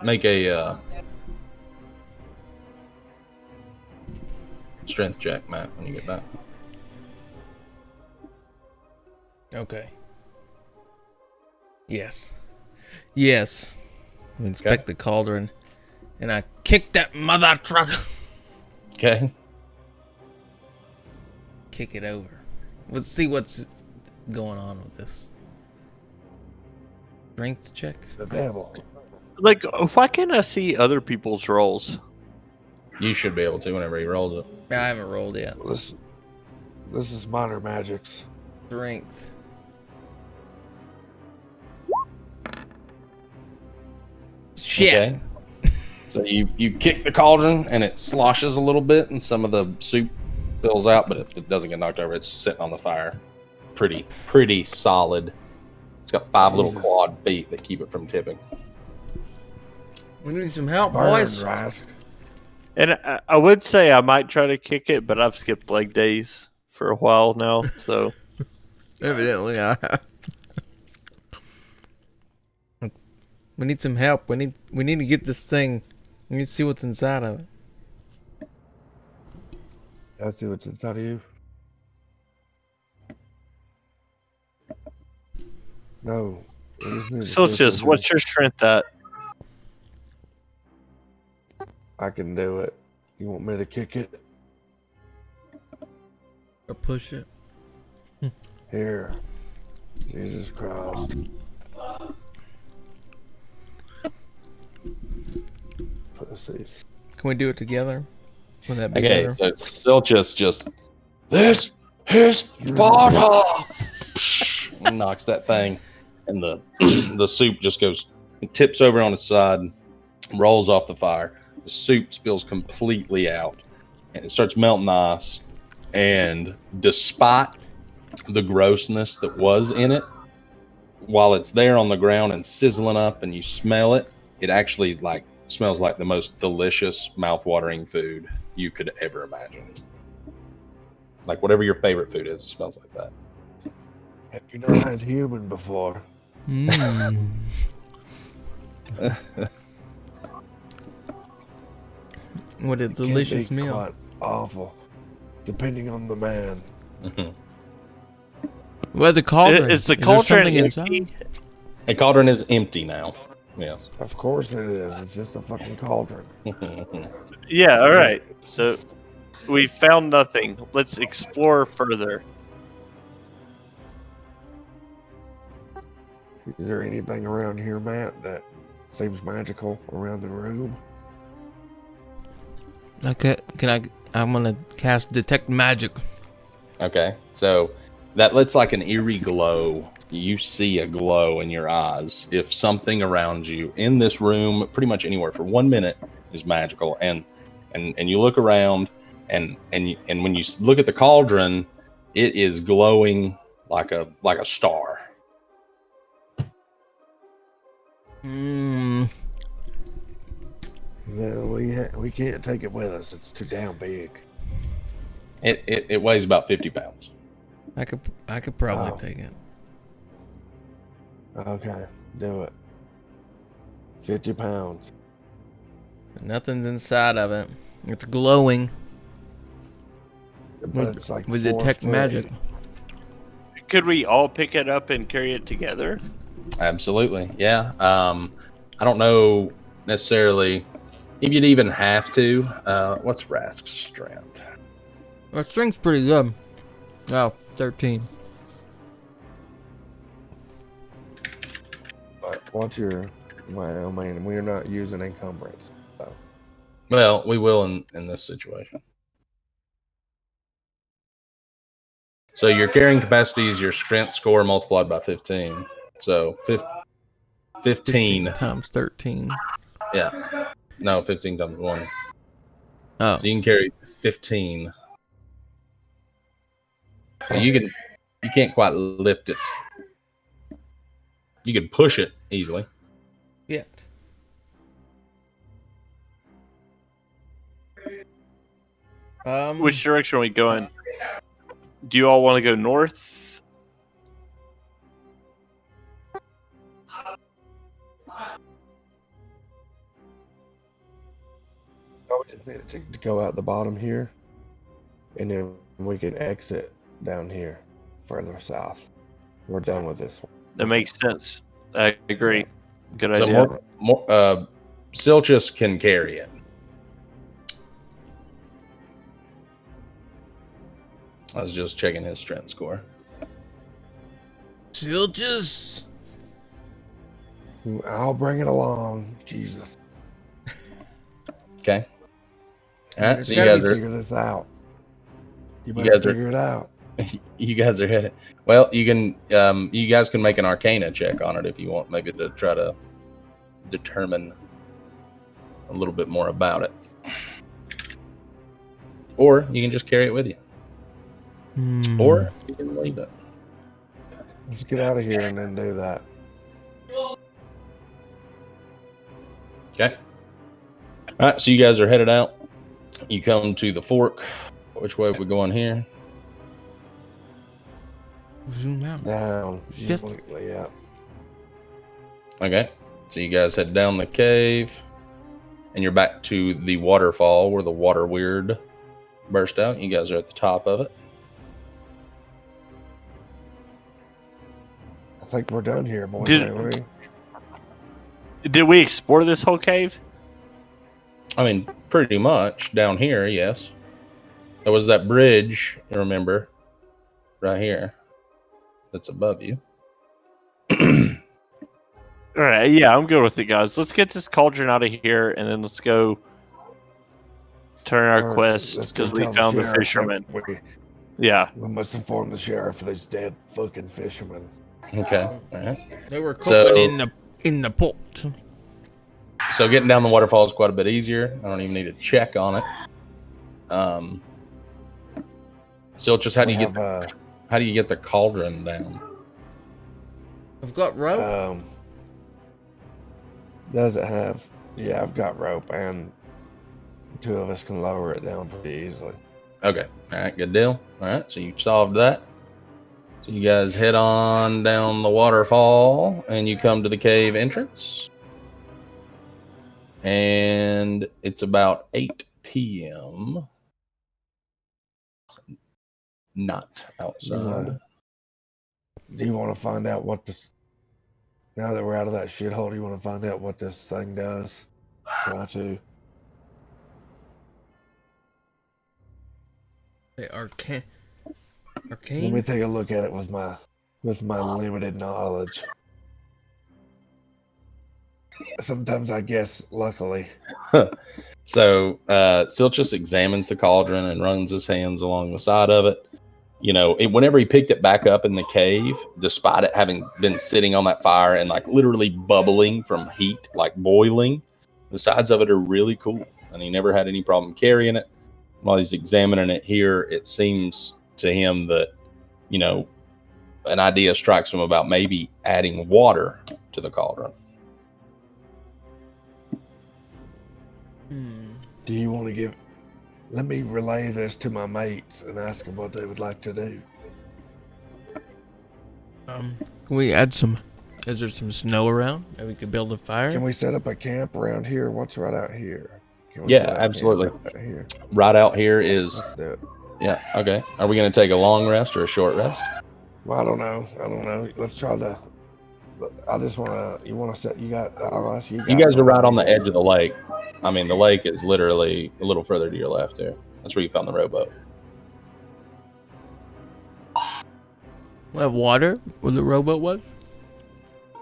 Make a strength check, Matt, when you get back. Okay. Yes. Yes. We inspect the cauldron, and I kick that mother trucker. Okay. Kick it over. Let's see what's going on with this. Strength check. The devil. Like, why can't I see other people's rolls? You should be able to whenever he rolls it. I haven't rolled yet. This is minor magics. Strength. Shit. Okay. So you kick the cauldron and it sloshes a little bit and some of the soup spills out, but it doesn't get knocked over. It's sitting on the fire. Pretty solid. It's got 5 little clawed feet that keep it from tipping. We need some help, Burn, boys. Rask. And I would say I might try to kick it, but I've skipped leg days for a while now, so. Evidently, I have. We need some help. We need to get this thing. We need to see what's inside of it. I see what's inside of you. No. Silchus, what's your strength at? I can do it. You want me to kick it? Or push it. Here. Jesus Christ. Pussies. Can we do it together? Would that be Okay, better? so Silchus just, this is Sparta! And knocks that thing, and the soup just goes, it tips over on its side, rolls off the fire. The soup spills completely out, and it starts melting ice. And despite the grossness that was in it, while it's there on the ground and sizzling up, and you smell it, it actually smells like the most delicious, mouth-watering food you could ever imagine. Like whatever your favorite food is, it smells like that. Have you not had human before? What a delicious Can be meal. quite awful, depending on the man. Well, the cauldron. Is the Is there cauldron something empty? inside? The cauldron is empty now. Yes. Of course it is. It's just a fucking cauldron. Yeah, all right. So we found nothing. Let's explore further. Is there anything around here, Matt, that seems magical around the room? Okay, I'm gonna cast detect magic. Okay, so that lets like an eerie glow. You see a glow in your eyes if something around you in this room, pretty much anywhere for 1 minute, is magical. And you look around, and when you look at the cauldron, it is glowing like a star. Mm. No, we can't take it with us. It's too damn big. It weighs about 50 pounds. I could probably Oh. take it. Okay, do it. 50 pounds. Nothing's inside of it. It's glowing. But it's like With 4 detect foot. magic. Could we all pick it up and carry it together? Absolutely, yeah. I don't know necessarily if you'd even have to. What's Rask's strength? Our strength's pretty good. Oh, 13. But what's your... Well, I mean, we're not using encumbrance. So. Well, we will in this situation. So your carrying capacity is your strength score multiplied by 15. So 15. Times 13. Yeah. No, 15 times 1. Oh. So you can carry 15. So you can't quite lift it. You can push it easily. Yeah. Which direction are we going? Do you all want to go north? Oh, we just need it to go out the bottom here, and then we can exit down here, further south. We're done with this one. That makes sense. I agree. Good So idea. Silchus can carry it. I was just checking his strength score. Silchus. I'll bring it along. Jesus. Okay. All right. So you Gotta guys be are Figure this out. You You better guys are- figure it out. you guys are headed. Well, you can. You guys can make an Arcana check on it if you want, maybe to try to determine a little bit more about it, or you can just carry it with you, or you can leave it. Let's get out of here and then do that. Okay. All right. So you guys are headed out. You come to the fork. Which way are we going here? Zoom out. Down. Shift. Yeah. Okay. So you guys head down the cave, and you're back to the waterfall where the water weird burst out. You guys are at the top of it. I think we're done here, boys. Did- ain't we? Did we explore this whole cave? I mean, pretty much down here, yes. There was that bridge, you remember, right here, that's above you. All right, yeah, I'm good with it, guys. Let's get this cauldron out of here, and then let's go turn our Or quest let's go because we tell found the sheriff that fisherman. We Yeah, must inform the sheriff of these dead fucking fishermen. Okay, all right. They were So- cooking in the pot. So getting down the waterfall is quite a bit easier. I don't even need to check on it. Silchus, how do you get the cauldron down? I've got rope. Does it have? Yeah, I've got rope, and two of us can lower it down pretty easily. Okay, all right, good deal. All right, so you've solved that. So you guys head on down the waterfall, and you come to the cave entrance. And it's about 8 p.m. Not outside. Do you want to find out what the? Now that we're out of that shithole, do you want to find out what this thing does? Try to. Hey, arcane. Let me Arcane. take a look at it with my limited knowledge. Sometimes I guess, luckily. So Silchus examines the cauldron and runs his hands along the side of it. You know, whenever he picked it back up in the cave, despite it having been sitting on that fire and like literally bubbling from heat, like boiling, the sides of it are really cool. And he never had any problem carrying it. While he's examining it here, it seems to him that, you know, an idea strikes him about maybe adding water to the cauldron. Do you want to give? Let me relay this to my mates and ask them what they would like to do. Can we add some? Is there some snow around that we could build a fire? Can we set up a camp around here? What's right out here? Can we Yeah, set up a camp absolutely. Right here. Right out here is, Let's do it. yeah, okay. Are we going to take a long rest or a short rest? Well, I don't know. Let's try the. I just want to. You want to set? You got? I'll ask you. You guys are right on the something. edge of the lake. I mean, the lake is literally a little further to your left here. That's where you found the rowboat. We have water where the rowboat was.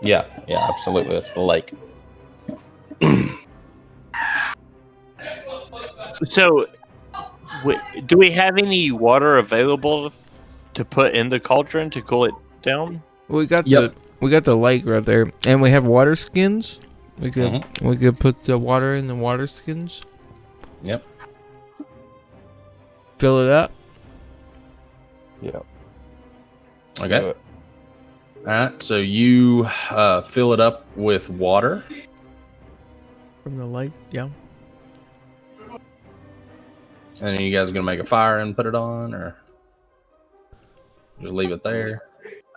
Yeah, absolutely. That's the lake. So, do we have any water available to put in the cauldron to cool it down? We got Yep. the lake right there, and we have water skins. We could put the water in the water skins. Yep. Fill it up. Yeah. Okay. Do it. All right. So you fill it up with water. From the lake, yeah. And you guys gonna make a fire and put it on, or just leave it there?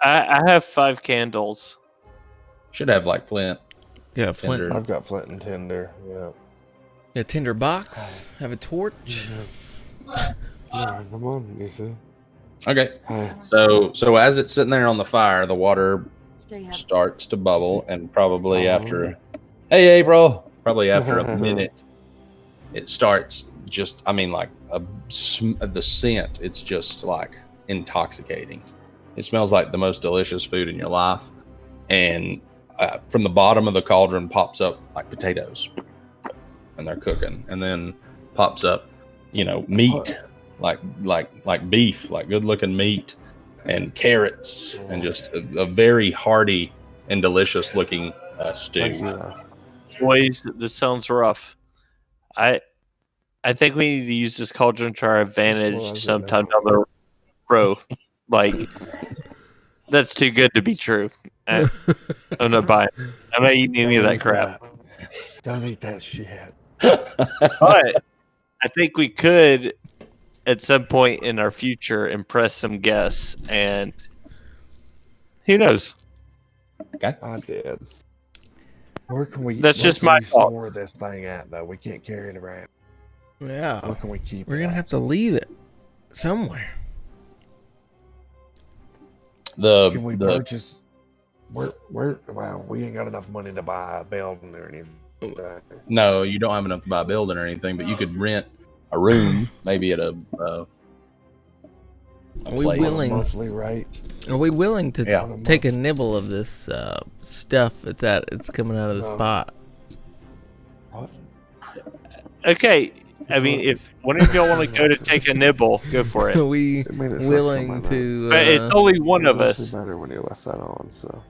I have 5 candles. Should have like flint. Yeah, flint. Tinder. I've got flint and tinder. Yeah. A tinder box. Have a torch. Yeah, come on, Lisa. Okay. Hi. So as it's sitting there on the fire, the water starts to bubble, and probably after, hey, bro, probably after a minute, it starts just, I mean, like the scent. It's just like intoxicating. It smells like the most delicious food in your life, and from the bottom of the cauldron pops up like potatoes, and they're cooking, and then pops up, meat, like beef, like good looking meat, and carrots, and just a very hearty and delicious looking Thank stew. you. Boys, this sounds rough. I think we need to use this cauldron to our advantage sometime down the road. Like, that's too good to be true. I'm not buying it. I'm not eating any of that crap. Don't eat that shit. But I think we could, at some point in our future, impress some guests, and who knows? I did. Where can we? That's where just can my we fault. store this thing at though? We can't carry it around. Yeah. Where can we keep We're it? gonna at? have to leave it somewhere. Can we purchase? Well, we ain't got enough money to buy a building or anything. No, you don't have enough to buy a building or anything, but you could rent a room, maybe at a Are we place. willing? Monthly rate. Are we willing to Yeah. On a take a month. nibble of this stuff? It's coming out of this No. pot. What? Okay, I mean, if one of y'all want to go to take a nibble, go for Are it. we It made it suck willing so much. to? But it's only one of It's us. actually better when you left that on. So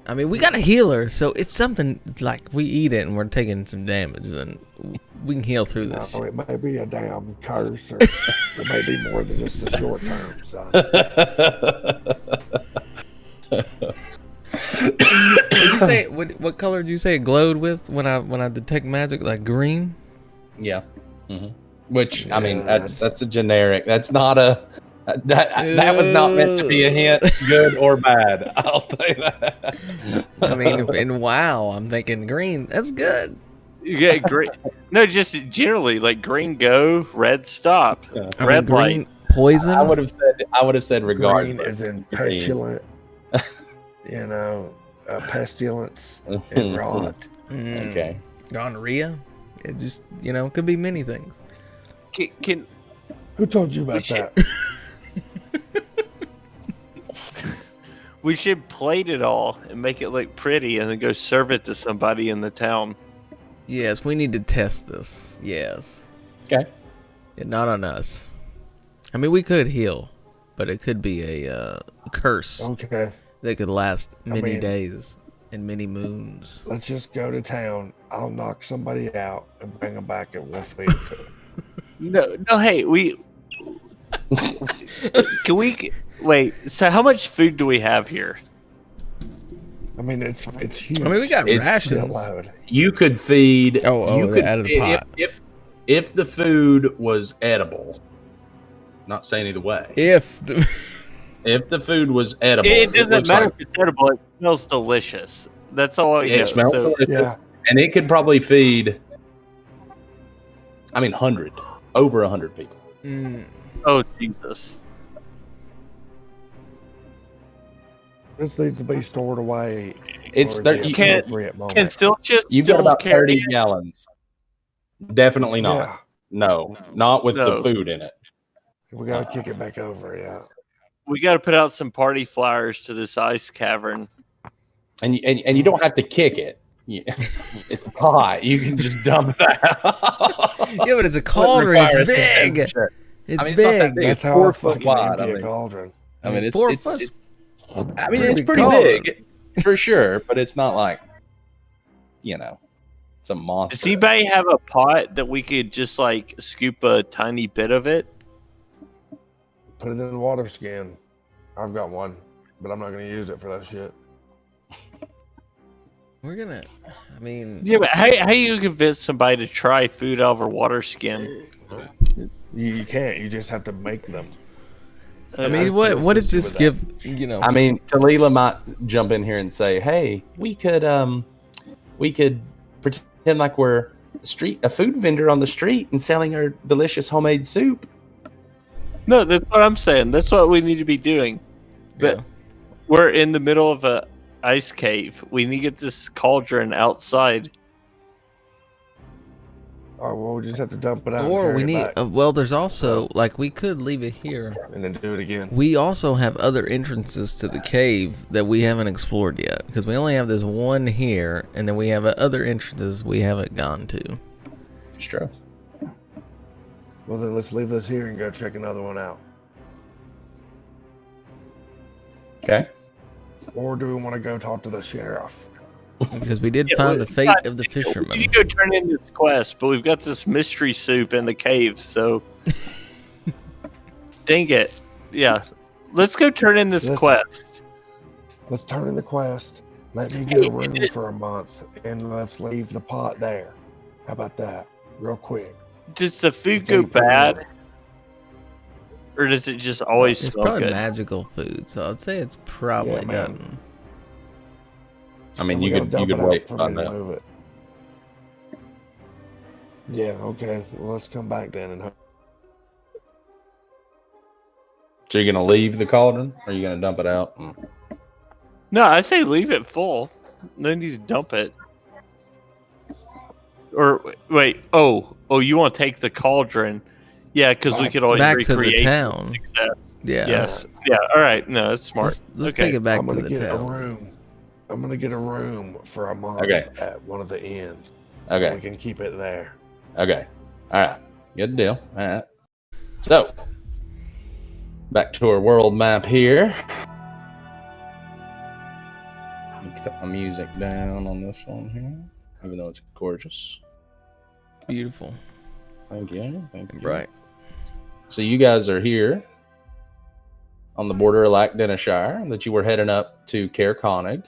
I mean, we got a healer, so if something like we eat it and we're taking some damage, then we can heal through this. it may be a damn curse, or it may be more than just the short term. So Did you say what color did you say it glowed with when I detect magic? Like green? Yeah. Which, I mean, Yeah. that's a generic. That's not a that was not meant to be a hint, good or bad. I'll say that. I mean, in WoW, I'm thinking green. That's good. You get green. No, just generally, like green go, red stop, I red mean, green light. poison. I would have said green regardless. is in Green. petulant. Pestilence and rot. Okay. Gonorrhea. It just could be many things. Can Who told you about that? we should plate it all and make it look pretty, and then go serve it to somebody in the town? Yes, we need to test this. Yes. Okay. Yeah, not on us. I mean, we could heal, but it could be a curse Okay, that could last many mean- days and many moons. let's just go to town. I'll knock somebody out and bring them back, and we'll feed it to them. No. Hey, can we wait? So, how much food do we have here? I mean, it's huge. I mean, we got It's rations. Shitload. You could feed. Oh, you they could, added a pot. If the food was edible, not saying either way. If If the food was edible, It doesn't looks matter like- if it's edible. It smells delicious. That's all I know. it smells So, delicious, Yeah, and it could probably feed. I mean, over 100 people. oh Jesus! this needs to be stored away. It's for there- the you can't- appropriate moment. Can still just You've got about carry 30 it? gallons. Definitely not. Yeah, No, not with No. the food in it. we gotta kick it back over. Yeah. We got to put out some party flyers to this ice cavern. And you don't have to kick it. It's hot. You can just dump it out. yeah, but it's a cauldron. It's big. It's It's I mean, it's not that big. big. That's It's how 4 I foot fucking wide. empty I a mean, cauldron. it's 4 it's, foot. it's I mean, Pretty it's big pretty cauldron. big for sure, but it's not like it's a monster. Does anybody have a pot that we could just like scoop a tiny bit of it? Put it in a water skin. I've got one, but I'm not gonna use it for that shit. We're gonna. I mean, Yeah, but how you convince somebody to try food out of a water skin? You can't. You just have to make them. I mean, what did assist you this with give? I mean, Talila might jump in here and say, "Hey, we could pretend like we're a food vendor on the street and selling her delicious homemade soup. No, that's what I'm saying. That's what we need to be doing. But Yeah. we're in the middle of a ice cave. We need to get this cauldron outside. Oh, well, we just have to dump it out. Or and we carry need. it back, Well, there's also like we could leave it here. and then do it again. We also have other entrances to the cave that we haven't explored yet because we only have this one here, and then we have other entrances we haven't gone to. It's true. Well, then let's leave this here and go check another one out. Okay. Or do we want to go talk to the sheriff? Because we did Yeah, find well, the fate of the We fisherman. need to go turn in this quest, but we've got this mystery soup in the cave, so. Dang it. Yeah. Let's go turn in this Let's- quest. Let's turn in the quest. Let me get a room for a month, and let's leave the pot there. How about that? Real quick. Does the food It's go 8 p.m. bad? Or does it just always It's smell probably good? magical food, so I'd say it's probably Yeah, man. done. I mean, And we you gotta could dump it out wait for for me to that. move it. Yeah, okay. Well, let's come back then and So you're gonna leave the cauldron, or are you gonna dump it out? No, I say leave it full. No need to dump it. Or wait, oh, you want to take the cauldron? Yeah, because we could always Back to the recreate town. success. Yeah. Yes. Yeah. All right. No, that's smart. Let's Okay. take it back I'm to gonna the get a town. room. I'm gonna get a room for a month Okay. at one of the inns. So Okay. we can keep it there. Okay. All right. Good deal. All right. So, back to our world map here. Let me cut my music down on this one here, even though it's gorgeous. Beautiful. Thank you. Thank you. Right. So you guys are here on the border of Lac-Denishire, that you were heading up to Caer Conig.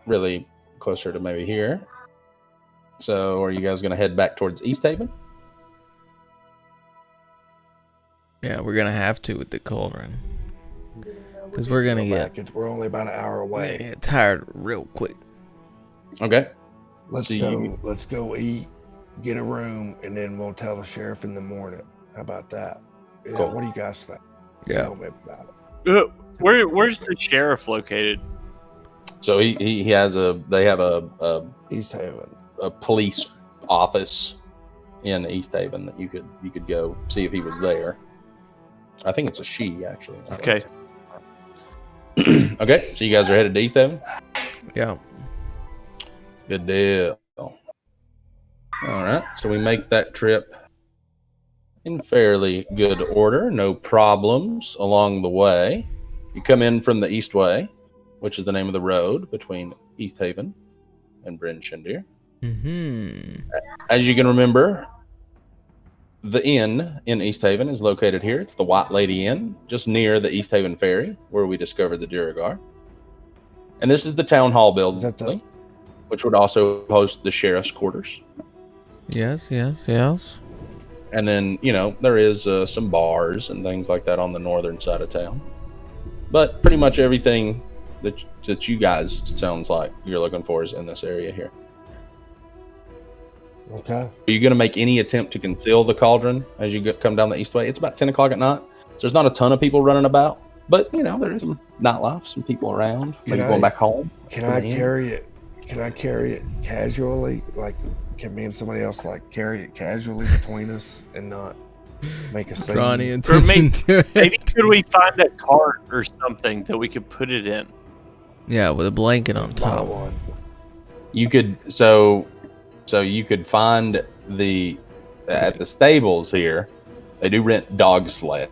Really closer to maybe here. So are you guys going to head back towards East Haven? Yeah, we're gonna have to with the cauldron. Because we're gonna Go get, back. We're only about an hour away. get tired real quick. Okay. Let's So go. you- Let's go eat, get a room, and then we'll tell the sheriff in the morning. How about that? Yeah, Cool. what do you guys think? Yeah. Tell me about it. Where's the sheriff located? So they have a East Haven. police office in East Haven that you could go see if he was there. I think it's a she actually. Okay. Okay, so you guys are headed to East Haven? Yeah. Good deal. All right, so we make that trip in fairly good order, no problems along the way. You come in from the East Way, which is the name of the road between East Haven and Bryn Shindir. Mm-hmm. As you can remember, the inn in East Haven is located here. It's the White Lady Inn, just near the East Haven Ferry, where we discovered the Duragar. And this is the town hall building, which would also host the sheriff's quarters. Yes, yes, yes. And then, there is some bars and things like that on the northern side of town. But pretty much everything that you guys sounds like you're looking for is in this area here. Okay. Are you going to make any attempt to conceal the cauldron as you come down the East Way? It's about 10 o'clock at night, so there's not a ton of people running about. But, there is some nightlife, some people around, maybe going back home. Can I carry it? Can I carry it casually? Like, can me and somebody else carry it casually between us and not make a scene? Draw any Or attention to it. Maybe could we find a cart or something that we could put it in? Yeah, with a blanket on Buy top. one. You could so you could find at the stables here. They do rent dog sleds,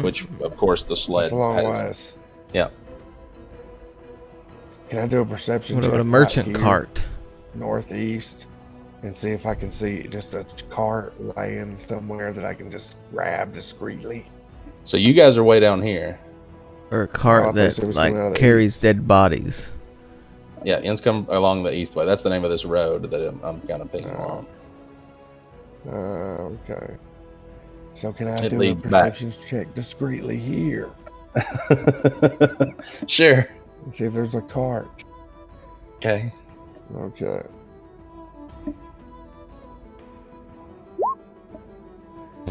which of course the sled It's a long has. ways. Yeah. Can I do a perception What check? about a right merchant here, cart? northeast, and see if I can see just a cart laying somewhere that I can just grab discreetly? So you guys are way down here. Or a Oh, I cart thought that it was coming out of the carries east. dead bodies. Yeah, inns come along the East Way. That's the name of this road that I'm kind of picking Oh. on. Okay. So can I It do a leads back. perception check discreetly here Sure. and see if there's a cart? Okay. Okay.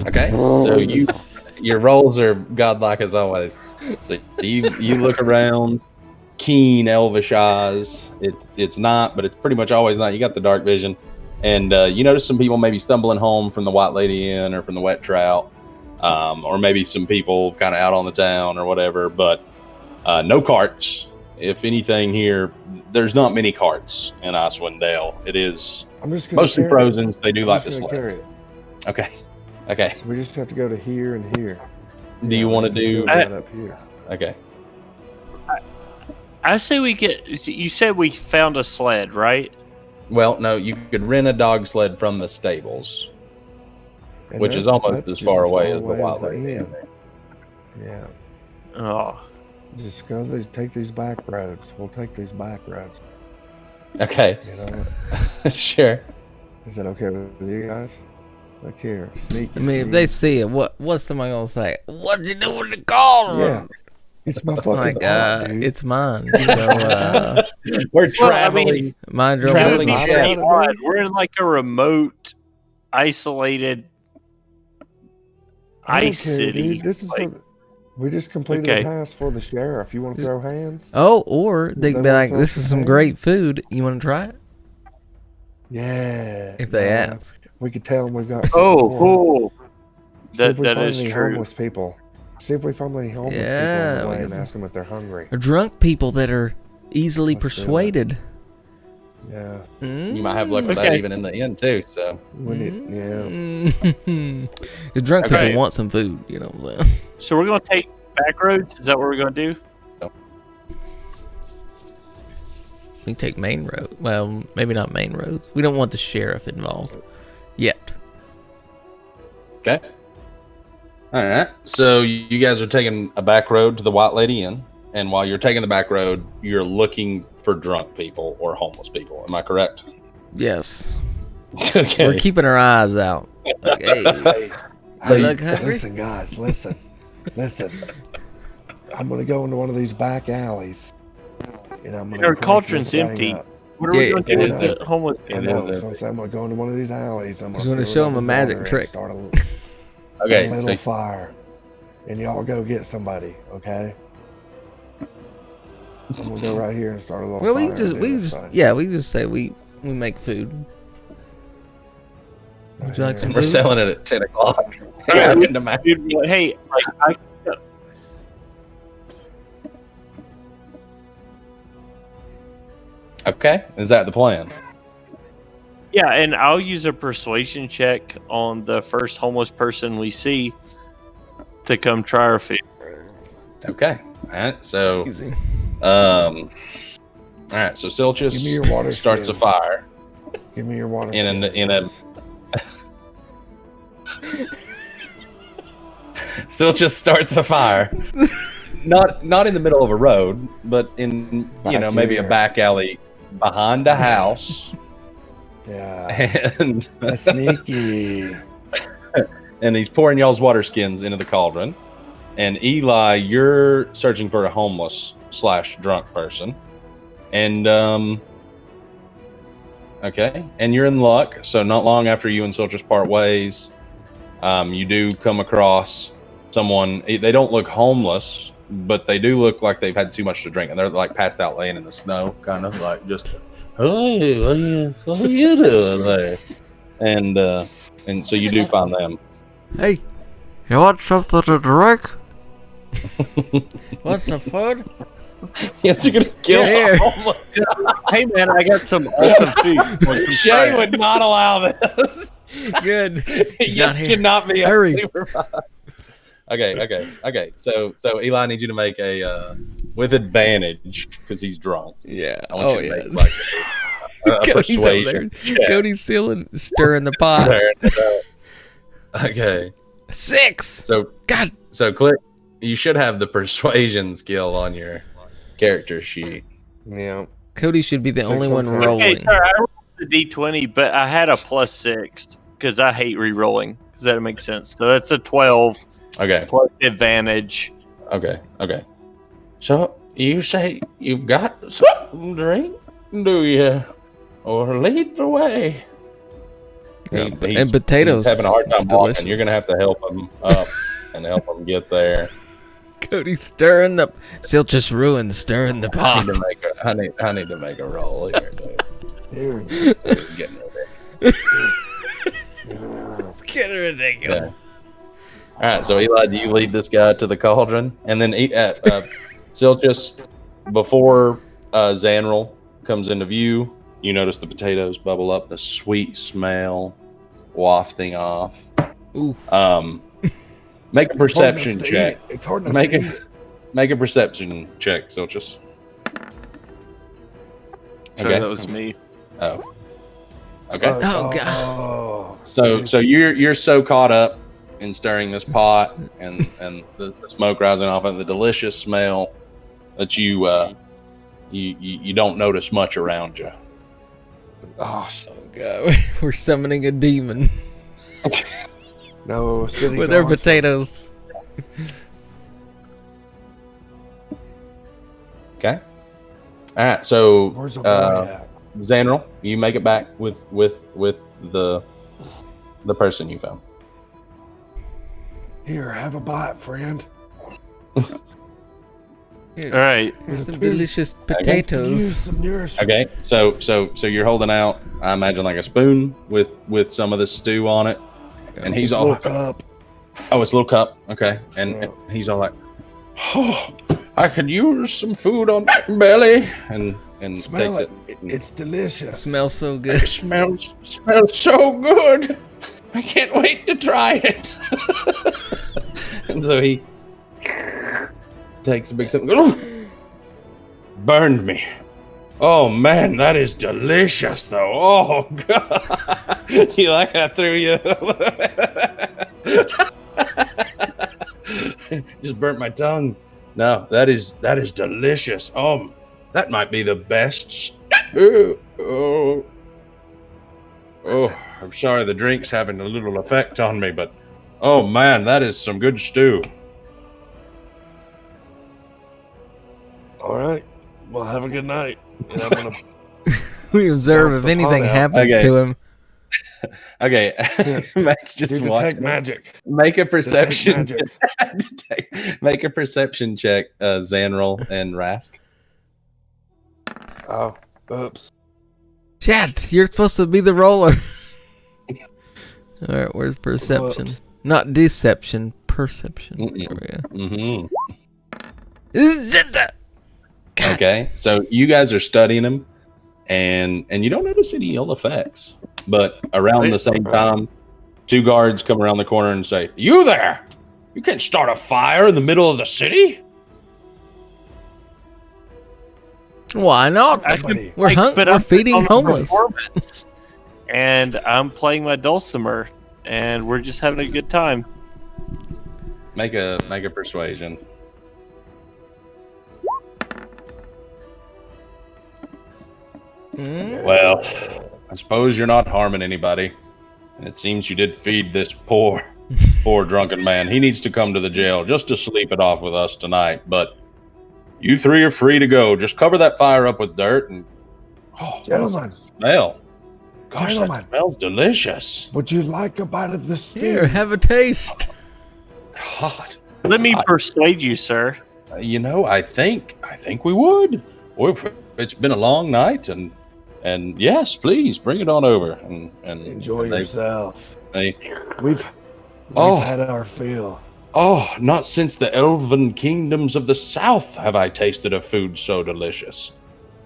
Okay, so your rolls are godlike as always. So you look around, keen elvish eyes. It's not, but it's pretty much always not. You got the dark vision, and you notice some people maybe stumbling home from the White Lady Inn or from the Wet Trout, or maybe some people kind of out on the town or whatever. But no carts. If anything, here there's not many carts in Icewind Dale. It is I'm just gonna mostly carry it. frozen. They do I'm like the just gonna carry sleds. it. Okay. We just have to go to here and here. Do you want to do? Right up here? Okay. I say we get. You said we found a sled, right? Well, no, you could rent a dog sled from the stables, And which is that's almost as just far away as the away Wild the Lady Inn. inn. Yeah. Oh, Just go. Take these back roads. We'll take these back roads. Okay. You know. Sure. Is that okay with you guys? Look here, sneaky. I mean, if they see it, what's somebody gonna say? What you do with the car? Yeah, it's my fucking Like, dog, dude. it's mine. So, We're Well, I mean, traveling. mind your own Traveling business. ship. ship. odd. We're in like a remote, isolated I don't ice care, city. dude. This is like- for we just completed Okay. a task for the sheriff. You want to throw hands? Oh, or they They could be wanna like, throw "This is some some great hands? food. You want to try it?" Yeah. If they nah, ask. we could tell them we've got. Oh, something for 'em. cool. See if we That find is any true. homeless people. See if we find any homeless people Yeah, in the we way can and s- ask them if they're hungry. Or drunk people that are easily Let's do it. persuaded. Yeah. You might have luck with that Okay. even in the end too. So We need, yeah. The drunk Okay. people want some food, you know. What I'm saying? So we're gonna take back roads. Is that what we're gonna do? We can take main road. Well, maybe not main roads. We don't want the sheriff involved yet. okay. All right. So you guys are taking a back road to the White Lady Inn, and while you're taking the back road, you're looking for drunk people or homeless people. Am I correct? Yes, Okay. we're keeping our eyes out. Like, hey, Hey, look hungry? listen, guys, listen. I'm gonna go into one of these back alleys, and I'm gonna. Our crank cauldron's this thing empty. up. What are we Yeah, gonna do yeah, with yeah. the homeless I Yeah, people? know. So I'm saying I'm gonna go into one of these alleys. I'm He's gonna gonna fill show it him up a with magic water and trick. Start a Okay. little So fire, and y'all go get somebody. Okay. I'm gonna go right here and start a little well, fire. we and do this just, thing. yeah, we just say we make food. Would you like Right some we're food? selling it at 10 o'clock. Yeah. Into my- Dude, hey, like, Okay. Is that the plan? yeah, and I'll use a persuasion check on the first homeless person we see to come try our food. Okay. All right. So Easy. all right. So Give me your Silchus water starts a skins. fire. Give me your water. In a- skins, in a- guys. Silchus starts a fire. Not in the middle of a road, but in Back maybe a here. back alley behind a house, Yeah. and That's sneaky. and he's pouring y'all's water skins into the cauldron. And Eli, you're searching for a homeless / drunk person, and okay, and you're in luck. So not long after you and Silchus part ways, you do come across someone. They don't look homeless, but they do look like they've had too much to drink, and they're like passed out, laying in the snow, kind of like just, hey, what are you doing there? And so you do find them. Hey, you want something to drink? Want some food? Yes, you're gonna kill Here. the homeless. Hey, man, I got some awesome food. Want some Shay fries? would not allow this. Good. You not here. should not be Hurry. supervised. Okay. So Eli, I need you to make a with advantage because he's drunk. Yeah. I want Oh you to yeah. make like a Cody's over there. persuasion check. Cody's stirring the pot. Swearing it up. Okay. 6. So God. click. You should have the persuasion skill on your character sheet. Yeah. Cody should be the Six only one okay. Hey, rolling. sorry, I rolled the D20, but I had a +6 because I hate re-rolling. Does that make sense? So that's a 12 Okay. plus advantage. Okay. So you say you've got something to drink, do you? Or lead the way. And potatoes. He's having a hard time It's walking. delicious. You're gonna have to help him up and help him get there. Cody's stirring the. Still just ruined stirring the I pot. need to make a, I need to make a roll here, dude. Here. Getting ready. It's getting ridiculous. All right, so Eli, do you lead this guy to the cauldron, and then Silchus, before Zanril comes into view, you notice the potatoes bubble up, the sweet smell wafting off. Ooh. Make a perception check. It's hard enough Make to a eat. make a perception check, Silchus. Sorry, that was me. Oh. Okay. Oh, God. Oh, So you're so caught up in stirring this pot and the smoke rising off and the delicious smell that you don't notice much around you. Oh, Oh, God. We're summoning a demon no, city with our gone. potatoes. Okay. All right. So Where's the boy at? Zanril, you make it back with the person you found. Here, have a bite, friend. Here, All right. here's some Here. delicious Use potatoes. some nourishment. Okay. So you're holding out, I imagine, like a spoon with some of the stew on it, and he's all Look up. oh, it's a little cup. Okay. And Yeah. he's all like, oh, I could use some food on my belly, and Smell takes it. it. It's delicious. It smells so It good. smells so good. I can't wait to try it. And so he takes a big sip. Burned me. Oh man, that is delicious though. Oh god. You like I threw you? Just burnt my tongue. No, that is delicious. That might be the best stew. Oh, I'm sorry the drink's having a little effect on me, but oh man, that is some good stew. All right. Well, have a good night. And I'm gonna. We observe Dump if the anything pot out. happens Okay. to him. Okay, Matt's just Do watching. detect magic. Make a Detect perception. magic. Make a perception check, Zanril and Rask. Oh, oops. Chat, you're supposed to be the roller. All right, where's perception? Whoops. Not deception, perception. Mm-mm. There we Mm-hmm. go. Zeta! God. Okay, so you guys are studying him, and you don't notice any ill effects. But around the same time, two guards come around the corner and say, "You there! You can't start a fire in the middle of the city." Why not? Somebody. We're But we're I'm feeding on the homeless. performance, and I'm playing my dulcimer, and we're just having a good time. Make a persuasion. Mm? Well, I suppose you're not harming anybody. And it seems you did feed this poor drunken man. He needs to come to the jail just to sleep it off with us tonight. But you three are free to go. Just cover that fire up with dirt and Gentlemen, smell. Gosh, Gentlemen. that smells delicious. would you like a bite of this stew? Here, have a taste. God, Let me persuade you, sir. you know, I think we would. It's been a long night, and yes, please bring it on over and Enjoy and they- yourself. they- We've Oh. had our fill. Oh, not since the elven kingdoms of the south have I tasted a food so delicious.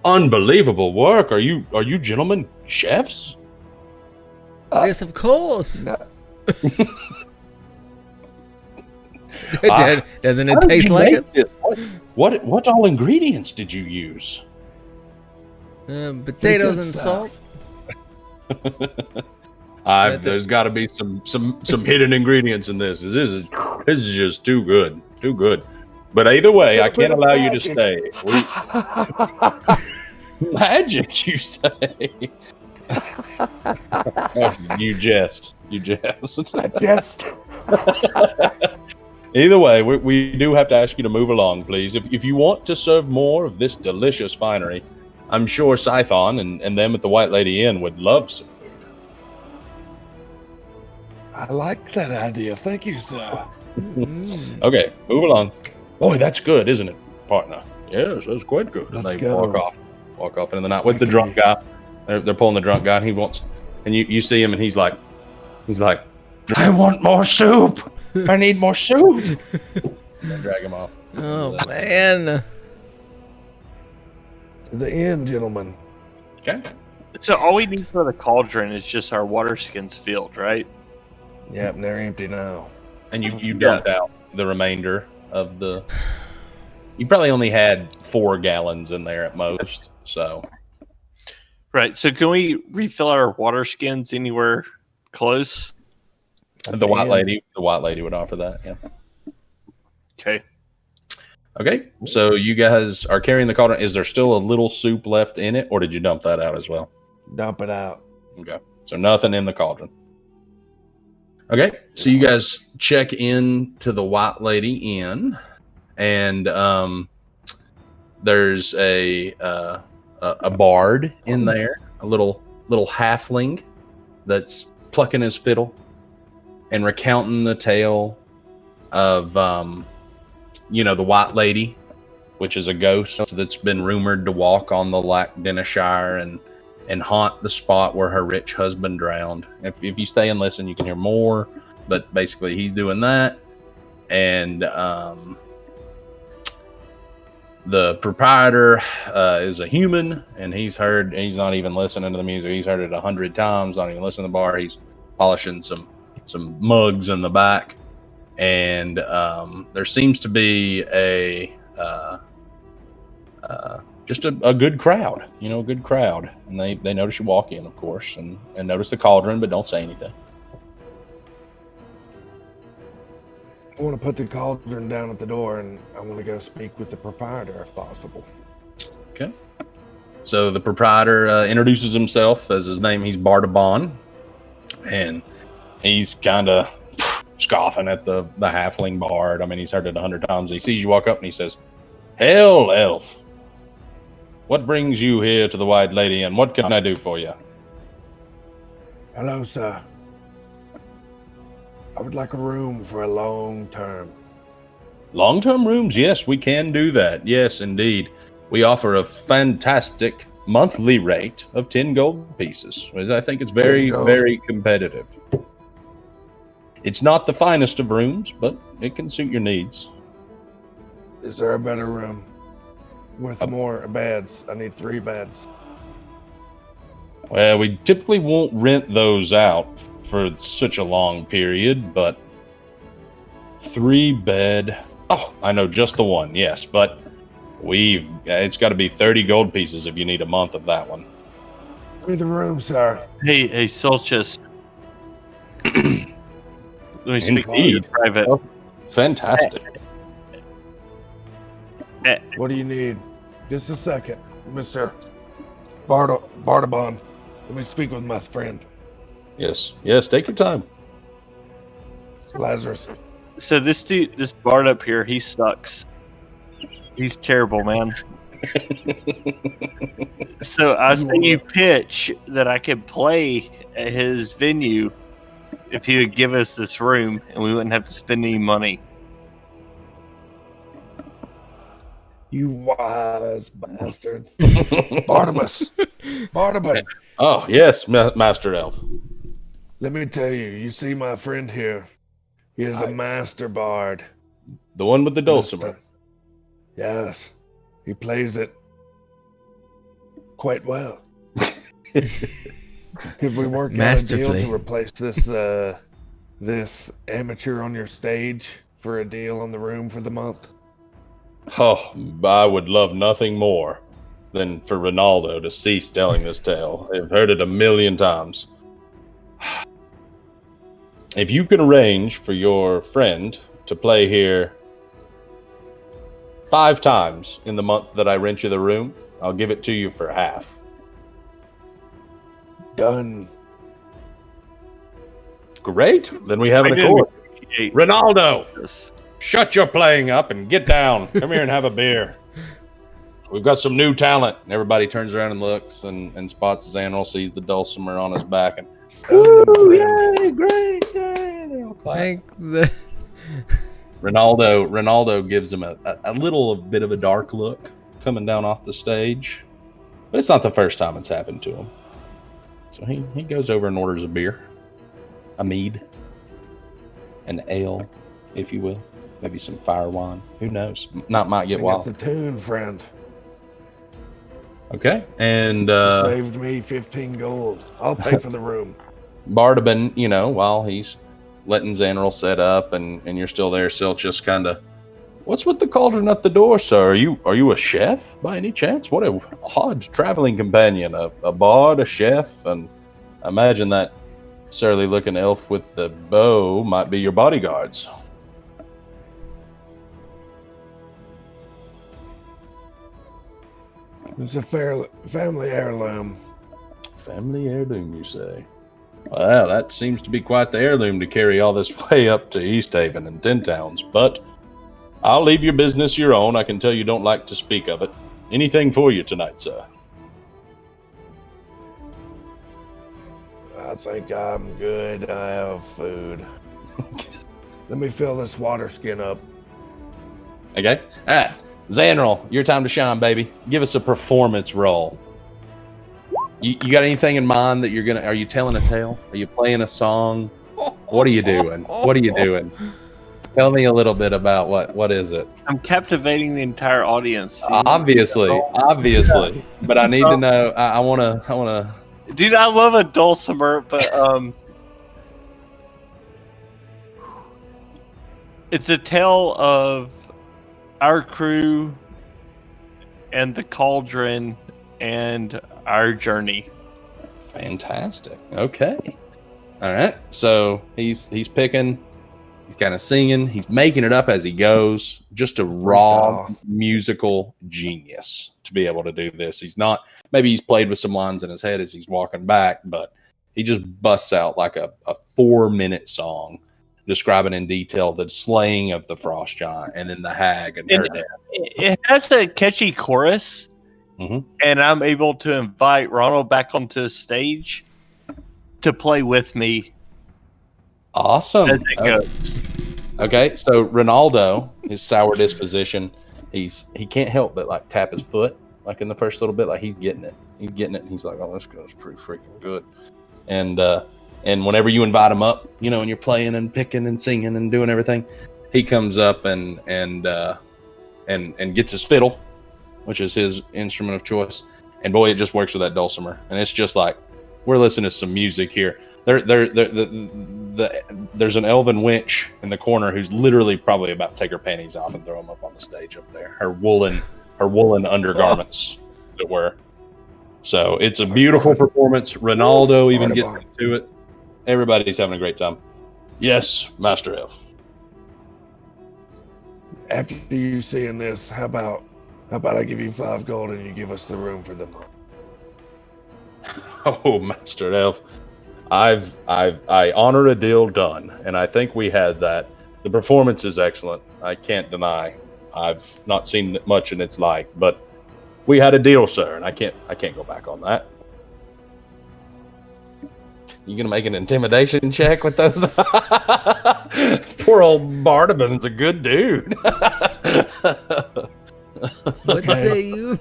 Unbelievable work. Are you gentlemen chefs? Yes, of course. No, Doesn't How it did taste you like make it? this? What all ingredients did you use? Potatoes good and stuff. salt. That's it. There's got to be some hidden ingredients in this. This is just too good, too good. But either way, I can't allow you to stay. Magic, you say? Oh, you jest. Just Either way, we do have to ask you to move along, please. If you want to serve more of this delicious finery, I'm sure Scython and them at the White Lady Inn would love some food. I like that idea. Thank you, sir. Okay, move along. Boy, that's good, isn't it, partner? Yes, that's quite good. And Let's they go. walk off into the night with the drunk guy. They're pulling the drunk guy, and he wants, and you see him, and he's like, I want more soup. I need more soup. And they drag him off. Oh man. To the end, gentlemen. Okay. So all we need for the cauldron is just our water skins filled, right? Yep, and they're empty now. And you dumped out the remainder of the. You probably only had 4 gallons in there at most. So. Right. So can we refill our water skins anywhere close? The white lady would offer that. Yeah. Okay. Okay. So you guys are carrying the cauldron. Is there still a little soup left in it, or did you dump that out as well? Dump it out. Okay. So nothing in the cauldron. Okay. So you guys check in to the White Lady Inn, and there's a bard in there, a little halfling that's plucking his fiddle and recounting the tale of the White Lady, which is a ghost that's been rumored to walk on the Lac Denishire and haunt the spot where her rich husband drowned. If you stay and listen, you can hear more, but basically he's doing that. And the proprietor is a human, and he's not even listening to the music. He's heard it 100 times, not even listening to the bar. He's polishing some mugs in the back. And there seems to be just a good crowd, a good crowd. And they notice you walk in, of course, and notice the cauldron, but don't say anything. I want to put the cauldron down at the door, and I want to go speak with the proprietor if possible. Okay. So the proprietor introduces himself as his name. He's Bardabon, and he's kind of scoffing at the halfling bard. I mean, he's heard it 100 times. He sees you walk up, and he says, "Hail, elf! What brings you here to the White Lady, and what can I do for you?" Hello, sir. I would like a room for a long term. Long-term rooms? Yes, we can do that. Yes, indeed. We offer a fantastic monthly rate of 10 gold pieces. I think it's very, very competitive. It's not the finest of rooms, but it can suit your needs. Is there a better room with more beds? I need 3 beds. Well, we typically won't rent those out for such a long period, but 3 bed. Oh, I know just the one. Yes, but it's got to be 30 gold pieces if you need a month of that one. Give me the room, sir. Hey, Solchus. Let me speak to you in private. Oh, fantastic. What do you need? Just a second, Mr. Bardabon. Let me speak with my friend. Yes, take your time. Lazarus. So this bard up here, he sucks. He's terrible, man. So I say you pitch that I could play at his venue if he would give us this room, and we wouldn't have to spend any money. You wise bastard. Barnabas. Oh, yes, Master Elf. Let me tell you, you see my friend here? He is a master bard. The one with the dulcimer. Yes. He plays it quite well. If we work out a deal to replace this amateur on your stage for a deal on the room for the month? Oh, I would love nothing more than for Ronaldo to cease telling this tale. I've heard it 1,000,000 times. If you can arrange for your friend to play here 5 times in the month that I rent you the room, I'll give it to you for half. Done. Great. Then we have an accord. Ronaldo, shut your playing up and get down. Come here and have a beer. We've got some new talent. And everybody turns around and looks and spots his animal, sees the dulcimer on his back, and Woo, yay, great, yay. clap. Make the Ronaldo gives him a little bit of a dark look coming down off the stage. But it's not the first time it's happened to him. So he goes over and orders a beer. A mead. An ale, if you will. Maybe some fire wine. Who knows? Might get wild. The tune, friend. Okay. And Saved me 15 gold. I'll pay for the room. Bardabin, while he's letting Xanarl set up and you're still there, Sil just kind of, what's with the cauldron at the door, sir? Are you a chef by any chance? What a odd traveling companion. A bard, a chef, and I imagine that surly looking elf with the bow might be your bodyguards. It's a family heirloom. Family heirloom, you say? Well, that seems to be quite the heirloom to carry all this way up to East Haven and Ten Towns, but I'll leave your business your own. I can tell you don't like to speak of it. Anything for you tonight, sir? I think I'm good. I have food. Let me fill this water skin up. Okay. All right. Xanarl, your time to shine, baby. Give us a performance roll. You got anything in mind that are you telling a tale? Are you playing a song? What are you doing? Tell me a little bit about what is it? I'm captivating the entire audience. Obviously. But I need to know. I wanna. Dude, I love a dulcimer, but it's a tale of our crew and the cauldron and our journey. Fantastic. Okay. All right. So he's picking. He's kind of singing. He's making it up as he goes. Just a raw musical genius to be able to do this. He's not. Maybe he's played with some lines in his head as he's walking back, but he just busts out like a 4-minute song describing in detail the slaying of the frost giant and then the hag and her death. It has a catchy chorus, and I'm able to invite Ronald back onto the stage to play with me. Awesome. As it goes. Okay, so Ronaldo, his sour disposition, he can't help but like tap his foot like in the first little bit, like he's getting it. And he's like, oh, this goes pretty freaking good. And whenever you invite him up, and you're playing and picking and singing and doing everything, he comes up and gets his fiddle, which is his instrument of choice. And boy, it just works with that dulcimer. And it's just like, we're listening to some music here. There's an elven wench in the corner who's literally probably about to take her panties off and throw them up on the stage up there. Her woolen undergarments, as it were. So it's a beautiful performance. Ronaldo even gets into it. Everybody's having a great time. Yes, Master Elf. After you seeing this, how about I give you 5 gold and you give us the room for the month? Oh, Master Elf, I honor a deal done, and I think we had that. The performance is excellent. I can't deny. I've not seen much in its like, but we had a deal, sir, and I can't go back on that. You gonna make an intimidation check with those? Poor old Bardaman's a good dude. What say you?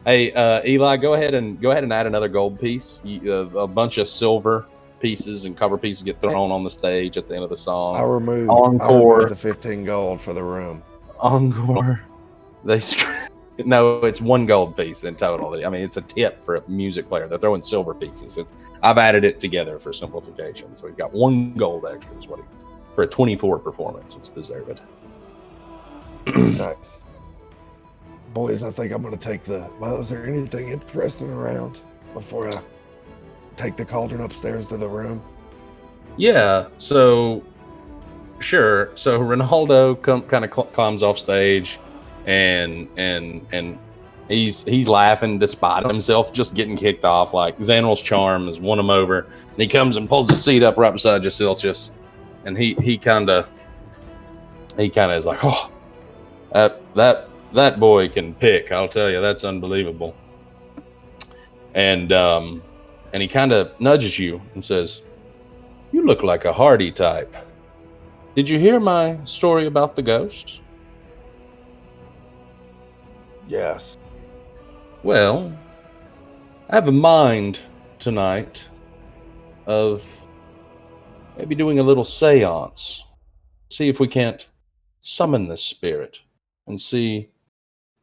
Hey, Eli, go ahead and add another gold piece. A bunch of silver pieces and copper pieces get thrown on the stage at the end of the song. I'll remove the 15 gold for the room. Encore. No, it's 1 gold piece in total. I mean, it's a tip for a music player. They're throwing silver pieces. I've added it together for simplification. So he's got 1 gold extra. Is what for a 24 performance. It's deserved. Nice. Boys, I think I'm going to take is there anything interesting around before I take the cauldron upstairs to the room? Yeah, so sure. So Ronaldo kind of climbs off stage and he's laughing despite himself, just getting kicked off. Like Xanarl's charm has won him over. And he comes and pulls the seat up right beside Jasiltius, and he kind of is like, oh, that boy can pick. I'll tell you, that's unbelievable. And he kind of nudges you and says, "You look like a hardy type. Did you hear my story about the ghost? Yes. Well, I have a mind tonight of maybe doing a little seance. See if we can't summon this spirit and see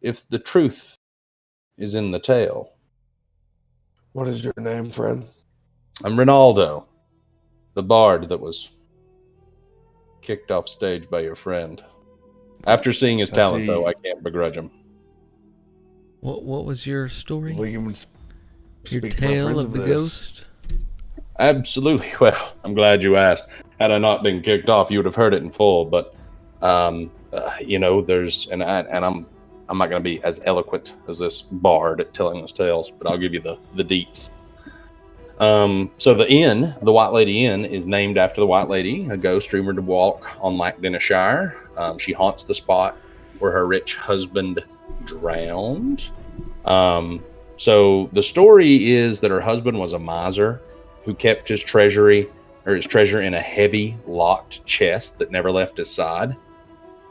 if the truth is in the tale. What is your name, friend? I'm Ronaldo, the bard that was kicked off stage by your friend. After seeing his talent, though, I can't begrudge him. What was your story? We can Your speak to my tale friends of the this. ghost? Absolutely. Well, I'm glad you asked. Had I not been kicked off, you would have heard it in full. But, there's I'm not going to be as eloquent as this bard at telling those tales, but I'll give you the deets. So the White Lady Inn, is named after the White Lady, a ghost rumored to walk on Lackdenshire. She haunts the spot where her rich husband drowned. So the story is that her husband was a miser who kept his treasure in a heavy locked chest that never left his side.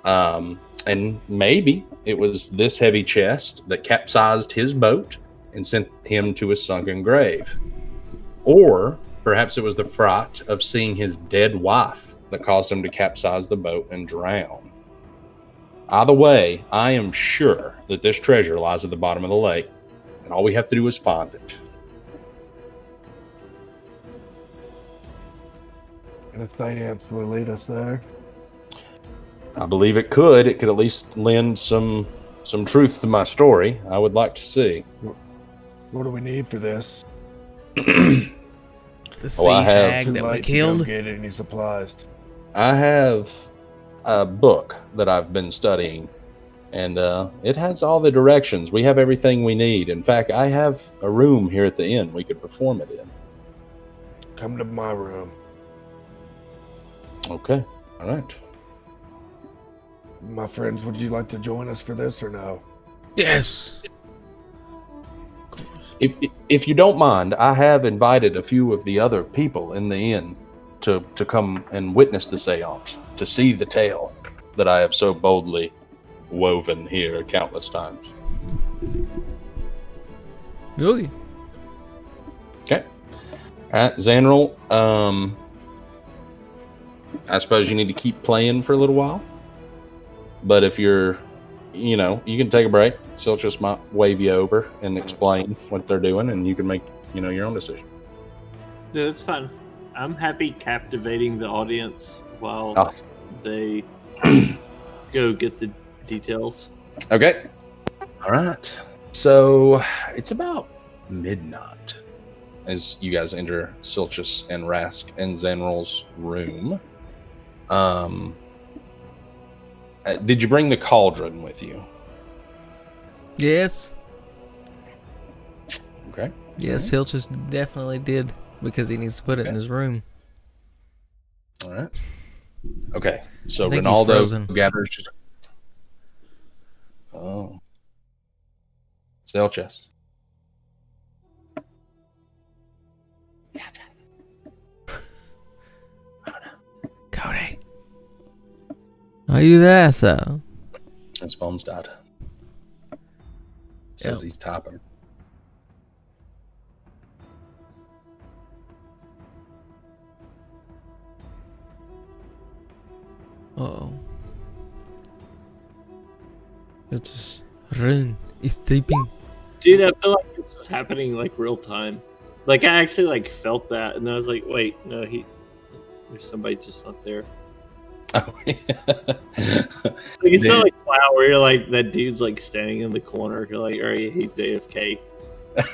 And maybe it was this heavy chest that capsized his boat and sent him to a sunken grave. Or perhaps it was the fright of seeing his dead wife that caused him to capsize the boat and drown. Either way, I am sure that this treasure lies at the bottom of the lake, and all we have to do is find it. And a seance will lead us there. I believe it could. It could at least lend some truth to my story. I would like to see. What do we need for this? The sea I have hag Too that we late to go killed? get any supplies. I have a book that I've been studying, and it has all the directions. We have everything we need. In fact, I have a room here at the inn we could perform it in. Come to my room. Okay. All right. My friends, would you like to join us for this or no? Yes. If you don't mind, I have invited a few of the other people in the inn to come and witness the seance, to see the tale that I have so boldly woven here countless times. Okay. Okay. All right, Zanril, I suppose you need to keep playing for a little while. But if you're, you can take a break. Silchus might wave you over and explain what they're doing, and you can make, your own decision. No, that's fine. I'm happy captivating the audience while Awesome. they go get the details. Okay. All right. So it's about midnight as you guys enter Silchus and Rask and Zanril's room. Did you bring the cauldron with you? Yes. Okay. Yes, Hilchus definitely did, because he needs to put it in his room. All right. Okay. So I think he's frozen. Ronaldo gathers. Oh. Silchus. Cody. Are you there, sir? His phone's died. Says Yep. he's typing. Uh-oh. It's Run is typing. Dude, I feel like this is happening like real time. Like I actually like felt that, and I was like, wait, no, there's somebody just not there. Oh, yeah. Like it's not like wow, where you're like that dude's like standing in the corner. You're like, all right, he's AFK.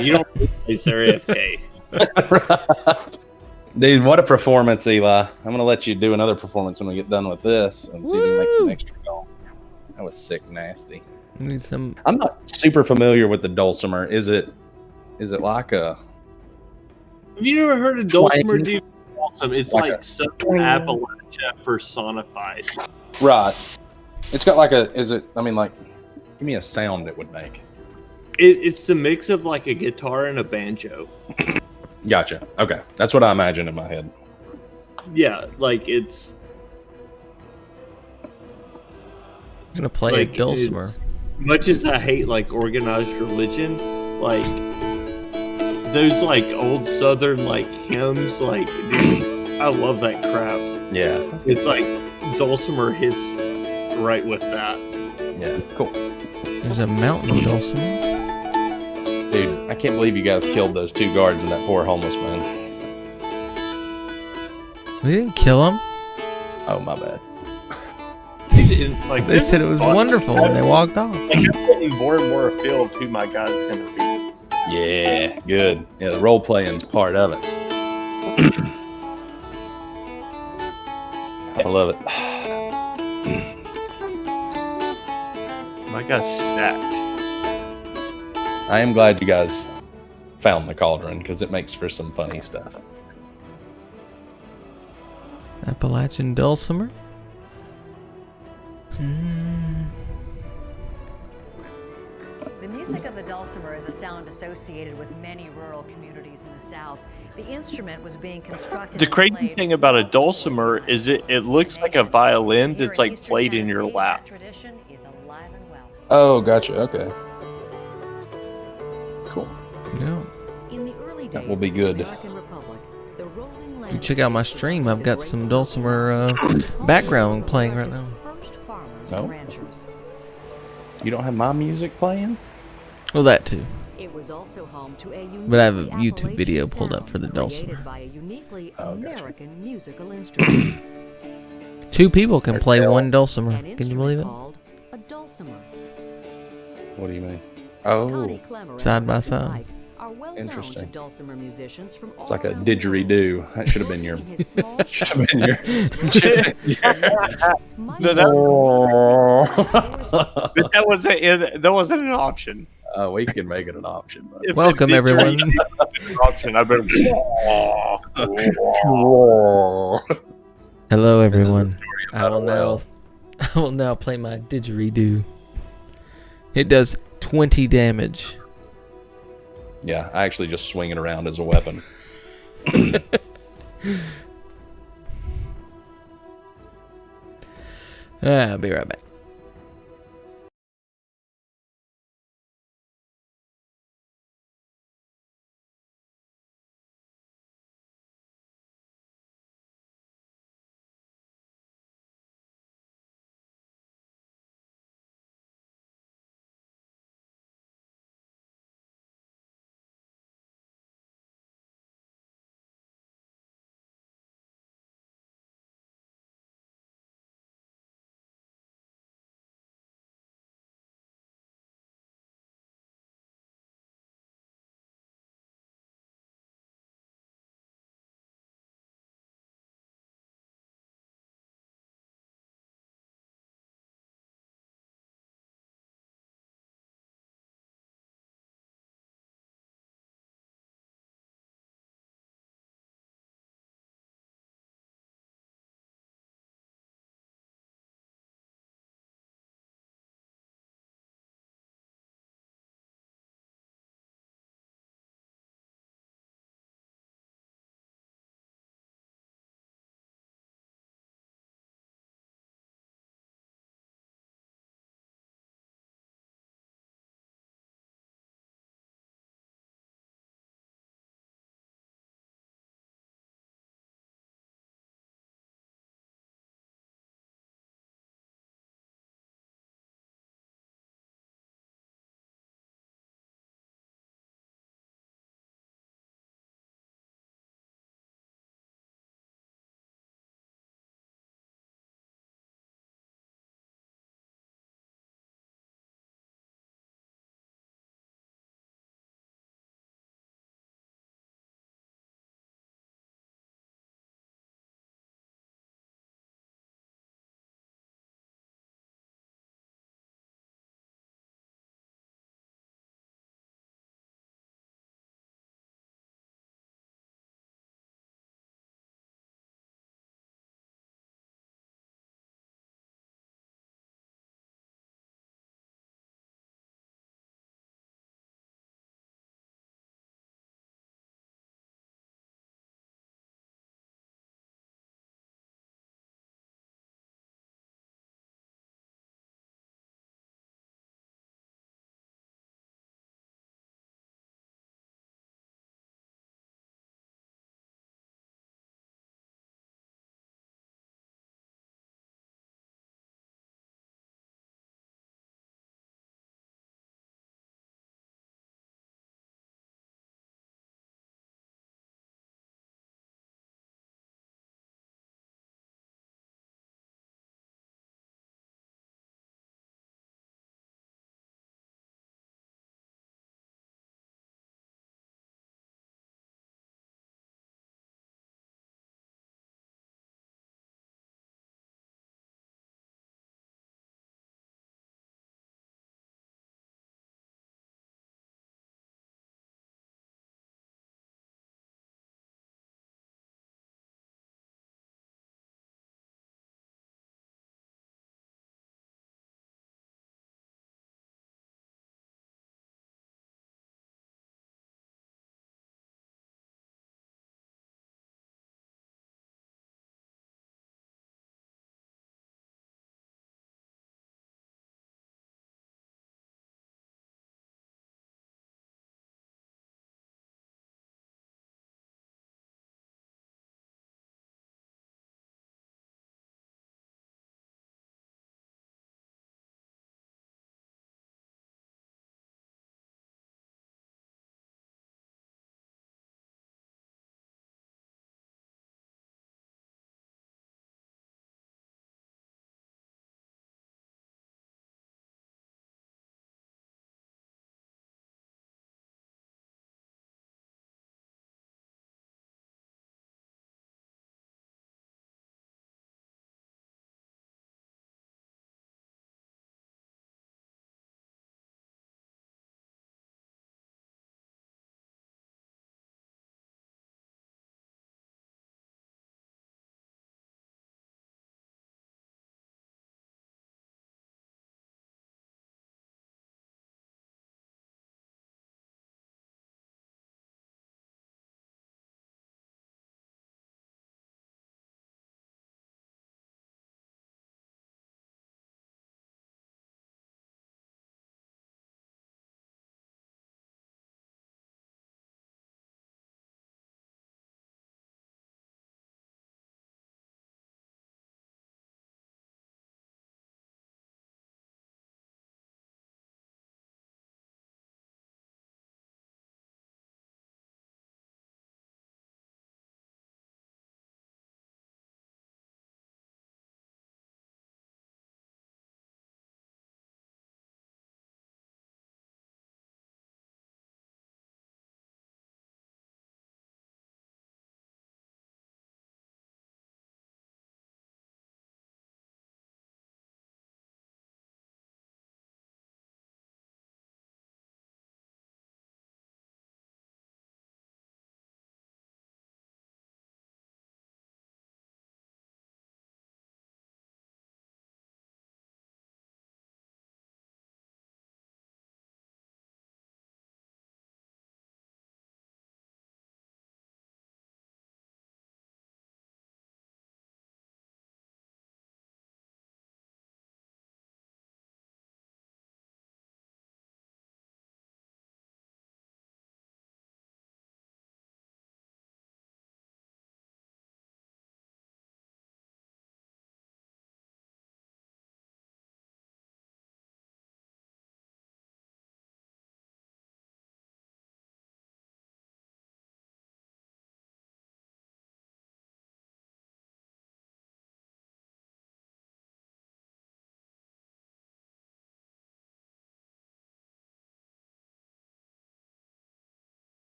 You don't think he's AFK. Dude, what a performance, Eli. I'm going to let you do another performance when we get done with this and see if you make some Woo! extra gold. That was sick nasty. We need some. I'm not super familiar with the dulcimer. Is it like a... Have you ever heard of dulcimer, Twang. dude? Awesome. It's Like like a Southern twang. Appalachia personified. Right. It's got like a... Is it... I mean, like... Give me a sound it would make. It's the mix of like a guitar and a banjo. Gotcha. Okay. That's what I imagined in my head. Yeah, like it's I'm gonna play Like, a dulcimer. Much as I hate like organized religion, like those like old Southern like hymns, like dude, I love that crap. Yeah, that's good. It's like dulcimer hits right with that. Yeah, cool. There's a mountain dulcimer. Dude, I can't believe you guys killed those 2 guards and that poor homeless man. We didn't kill him. Oh, my bad. Dude, like, They said it was fun. wonderful and they walked off. Like, I'm getting more and more a feel of who my guy's gonna be. Yeah, good. Yeah, the role playing's part of it. I love it. My guy's stacked. I am glad you guys found the cauldron because it makes for some funny stuff. Appalachian dulcimer. The music of the dulcimer is a sound associated with many rural communities in the South. The instrument was being constructed. The and crazy played thing about a dulcimer is it looks like a violin that's Here in like Eastern played in your Tennessee, lap. that tradition is alive and well. Oh, gotcha. Okay. Cool. Yeah. In the early That days will be of the good. American Republic, the rolling You check out my landscape stream. of I've the got Great some South dulcimer was home background to playing right now. America's first farmers Oh. and ranchers. You don't have my music playing? Well, that too. It was also home to a But I have a uniquely YouTube Appalachian video pulled up sound for the dulcimer. created by a uniquely Oh, gotcha. American musical instrument. 2 people can play Hell. one dulcimer. An Can you instrument believe it? called a dulcimer. What do you mean? Oh, Connie Clemmer and Side by Hudson side. Pike are well known to Interesting. dulcimer musicians from it's all like a around the world. didgeridoo. That should have been your. Including his small Should have been your. Mike No, that was- But that wasn't an option. We can make it an option. But... If Welcome, it did everyone. turn into an option, I better. Hello, This is a everyone. story I about will a well. now. I will now play my didgeridoo. It does 20 damage. Yeah, I actually just swing it around as a weapon. I'll be right back.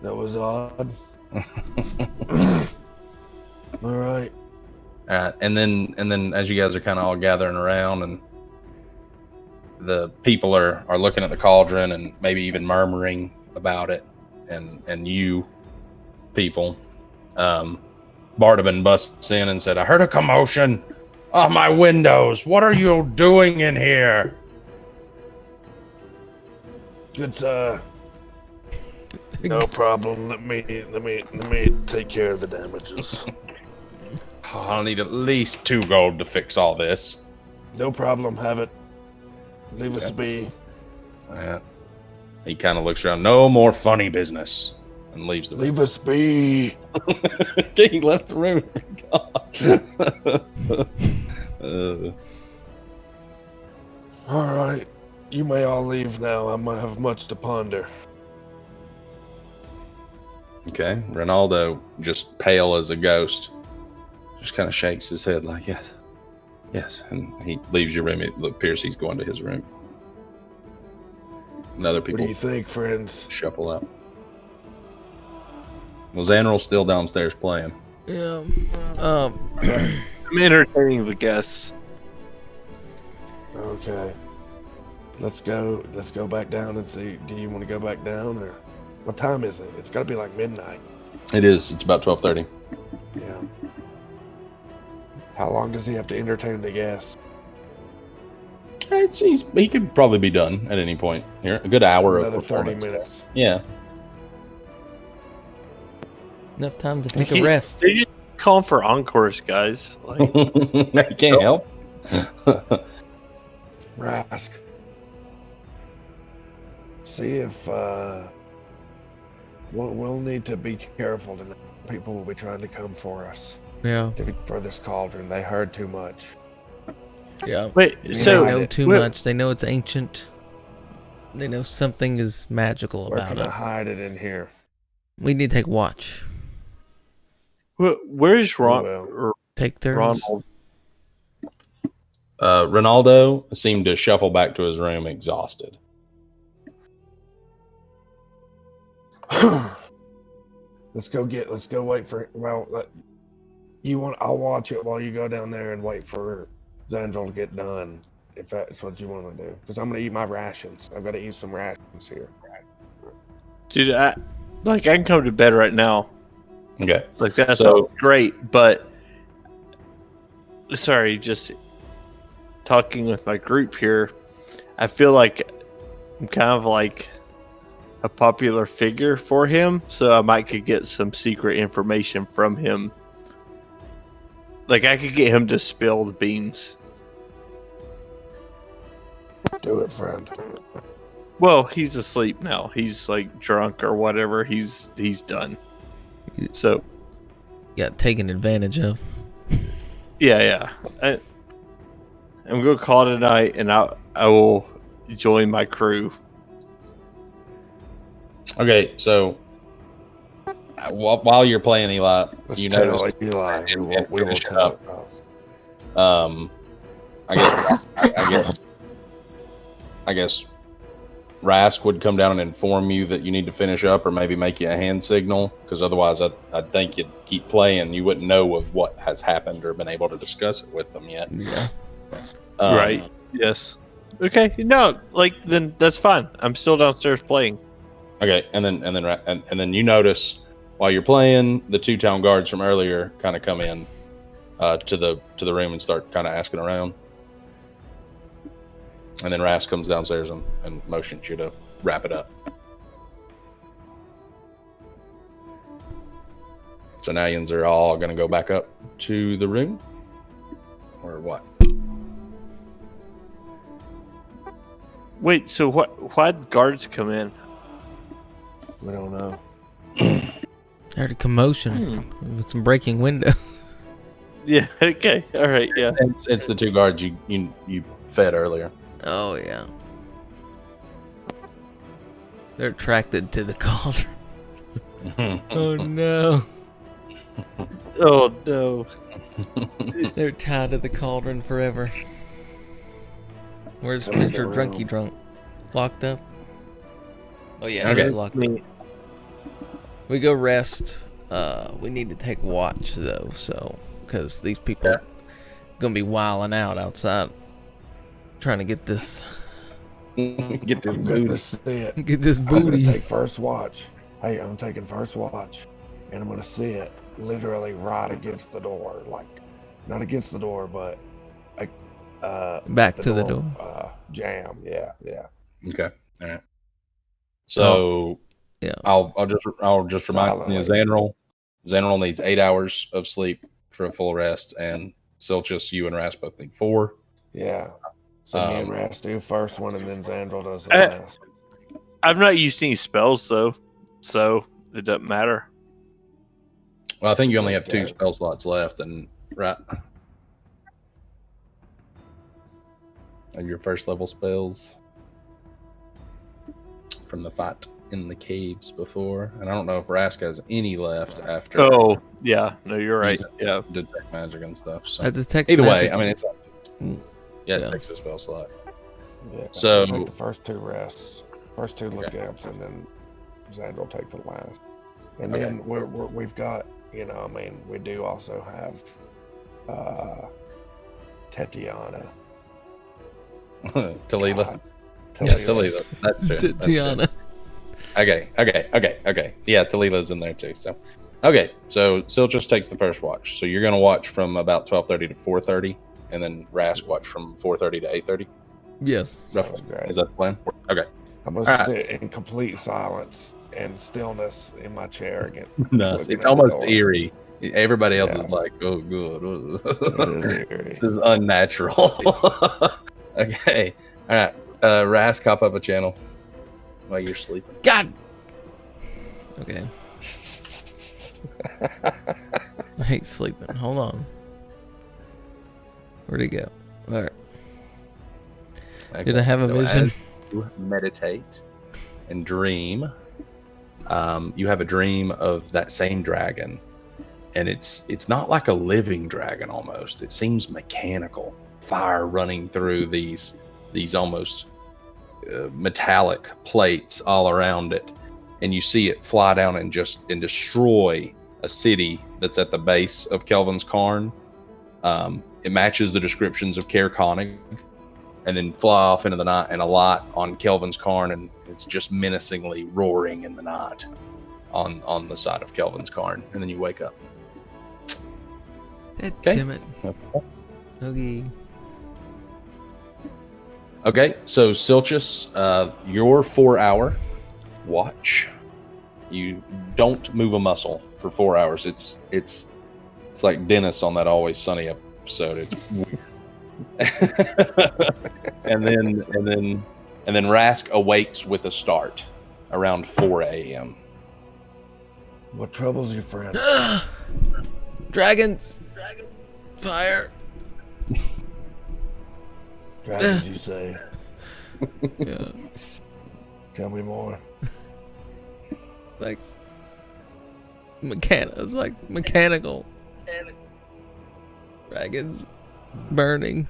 That was odd. All right. And then as you guys are kind of all gathering around, and the people are looking at the cauldron and maybe even murmuring about it, and you people, Bardaban busts in and said, "I heard a commotion on my windows. What are you doing in here?" It's no problem. Let me take care of the damages. Oh, I'll need at least 2 gold to fix all this. No problem. Have it. Leave us be. He kind of looks around. No more funny business, and leaves the room. Leave us be. He left the room. All right. You may all leave now. I might have much to ponder. Okay, Ronaldo, just pale as a ghost, just kind of shakes his head like, yes, and he leaves your room. It appears he's going to his room. And other What people do you think, friends? shuffle out. Well, Xanral's still downstairs playing. Yeah. I'm entertaining the guests. Okay. Let's go back down and see. Do you want to go back down, or what time is it? It's got to be like midnight. It is. It's about 12:30. Yeah. How long does he have to entertain the guests? He could probably be done at any point here. A good hour Another of 30 performance. minutes. Yeah. Enough time to take a rest. They just call for encores, guys. Like, I can't help. Rask. See if we'll need to be careful tonight. People will be trying to come for us. Yeah. For this cauldron. They heard too much. Yeah. wait, They so know too wait, much. They know it's ancient. They know something is magical Where about can I it. hide it in here? We need to take watch. where's Ron? We or Take turns. Ronald? Ronaldo seemed to shuffle back to his room exhausted. Let's go wait for. I'll watch it while you go down there and wait for Xandril to get done. If that's what you want to do, because I'm gonna eat my rations. I've got to eat some rations here. Dude, I can come to bed right now. Okay. Like that So- sounds great, but sorry, just talking with my group here. I feel like I'm kind of like a popular figure for him, so I might could get some secret information from him. Like I could get him to spill the beans. Do it, friend. Well, he's asleep now. He's like drunk or whatever. He's done. So Got taken advantage of. yeah. I'm gonna call it a night, and I will join my crew. Okay, so while you're playing, Eli, Let's you tell notice. Eli. and We will finish it tell up. it. I guess Rask would come down and inform you that you need to finish up, or maybe make you a hand signal, because otherwise I think you'd keep playing. You wouldn't know of what has happened or been able to discuss it with them yet. Yeah. Right. Yes. Okay. No, then that's fine. I'm still downstairs playing. Okay, and then you notice while you're playing, the 2 town guards from earlier kind of come in to the room and start kind of asking around. And then Rask comes downstairs and motions you to wrap it up. So now yins are all going to go back up to the room, or what? Wait. So why'd guards come in? We don't know. I heard a commotion with some breaking windows. Yeah. Okay. All right. Yeah. It's the 2 guards you fed earlier. Oh yeah. They're attracted to the cauldron. Oh no. Oh no. They're tied to the cauldron forever. Where's Coming Mr. around. Drunky Drunk? Locked up? Oh yeah, Okay. he's locked up. We go rest. We need to take watch though, so because these people gonna be wilding out outside, trying to get this Get this I'm going to booty. sit. get this I'm going booty. to take first watch. Hey, I'm taking first watch, and I'm going to sit literally right against the door, like not against the door, but like Back to the door. Jam. Yeah. Okay. All right. So Yeah. I'll just remind you, Silently. Xanderl needs 8 hours of sleep for a full rest, and Silchus, you and Rasp both need 4. Yeah. So me and Um, Rast do first one, and then Xandril does the I- last. I've not used any spells though, so it doesn't matter. Well, I think you only have 2 Okay. spell slots left, and right of your first level spells from the fight in the caves before, and I don't know if Rask has any left after Oh yeah, no, you're right. Yeah, detect magic and stuff. So I detect either magic. way, I mean it's Yeah. it takes a spell slot. Yeah. So- I'll take the first 2 rests, first 2 lookups, and then Xandril will take the last. And Okay. then we've got, I mean, we do also have Tatiana. Talila. God. Yeah, Talila. That's true. That's true. Tatiana. Okay. Yeah, Talila's in there too. So, okay. So Silchus takes the first watch. So you're gonna watch from about 12:30 to 4:30, and then Rask watch from 4:30 to 8:30. Yes. Sounds Roughly. great. Is that the plan? Okay. I'm gonna Alright. sit in complete silence and stillness in my chair again. Nice. Looking It's at the almost door. eerie. Everybody else Yeah. is like, "Oh, good." It is eerie. This is unnatural. Okay. All right. Rask, hop up a channel while you're sleeping. God. Okay. I hate sleeping. Hold on. Where'd he go? All right. Did I have a vision? As you meditate and dream, you have a dream of that same dragon, and it's not like a living dragon almost. It seems mechanical, fire running through these almost metallic plates all around it, and you see it fly down and destroy a city that's at the base of Kelvin's Cairn. It matches the descriptions of Caer Konig, and then fly off into the night and alight on Kelvin's Cairn, and it's just menacingly roaring in the night on the side of Kelvin's Cairn, and then you wake up. Damn it. Okay. Okay, so Silchus, your 4-hour watch, you don't move a muscle for 4 hours. It's like Dennis on that Always Sunny episode. It's weird. and then Rask awakes with a start around 4 a.m. What troubles you, friend? Dragons. Fire. Dragons, you say? Yeah. Tell me more. Like it's like mechanical. Dragons burning,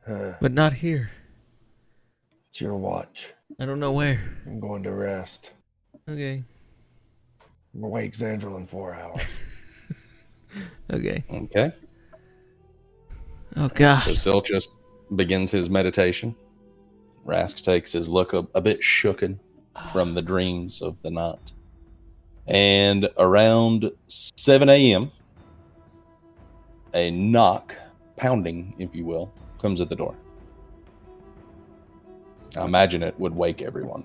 but not here. It's your watch. I don't know where. I'm going to rest. Okay. I'm gonna wake Xandril in 4 hours. Okay. Okay. Oh God. So Silchus begins his meditation. Rask takes his look a bit shooken from the dreams of the night. And around 7 a.m., a knock, pounding, if you will, comes at the door. I imagine it would wake everyone.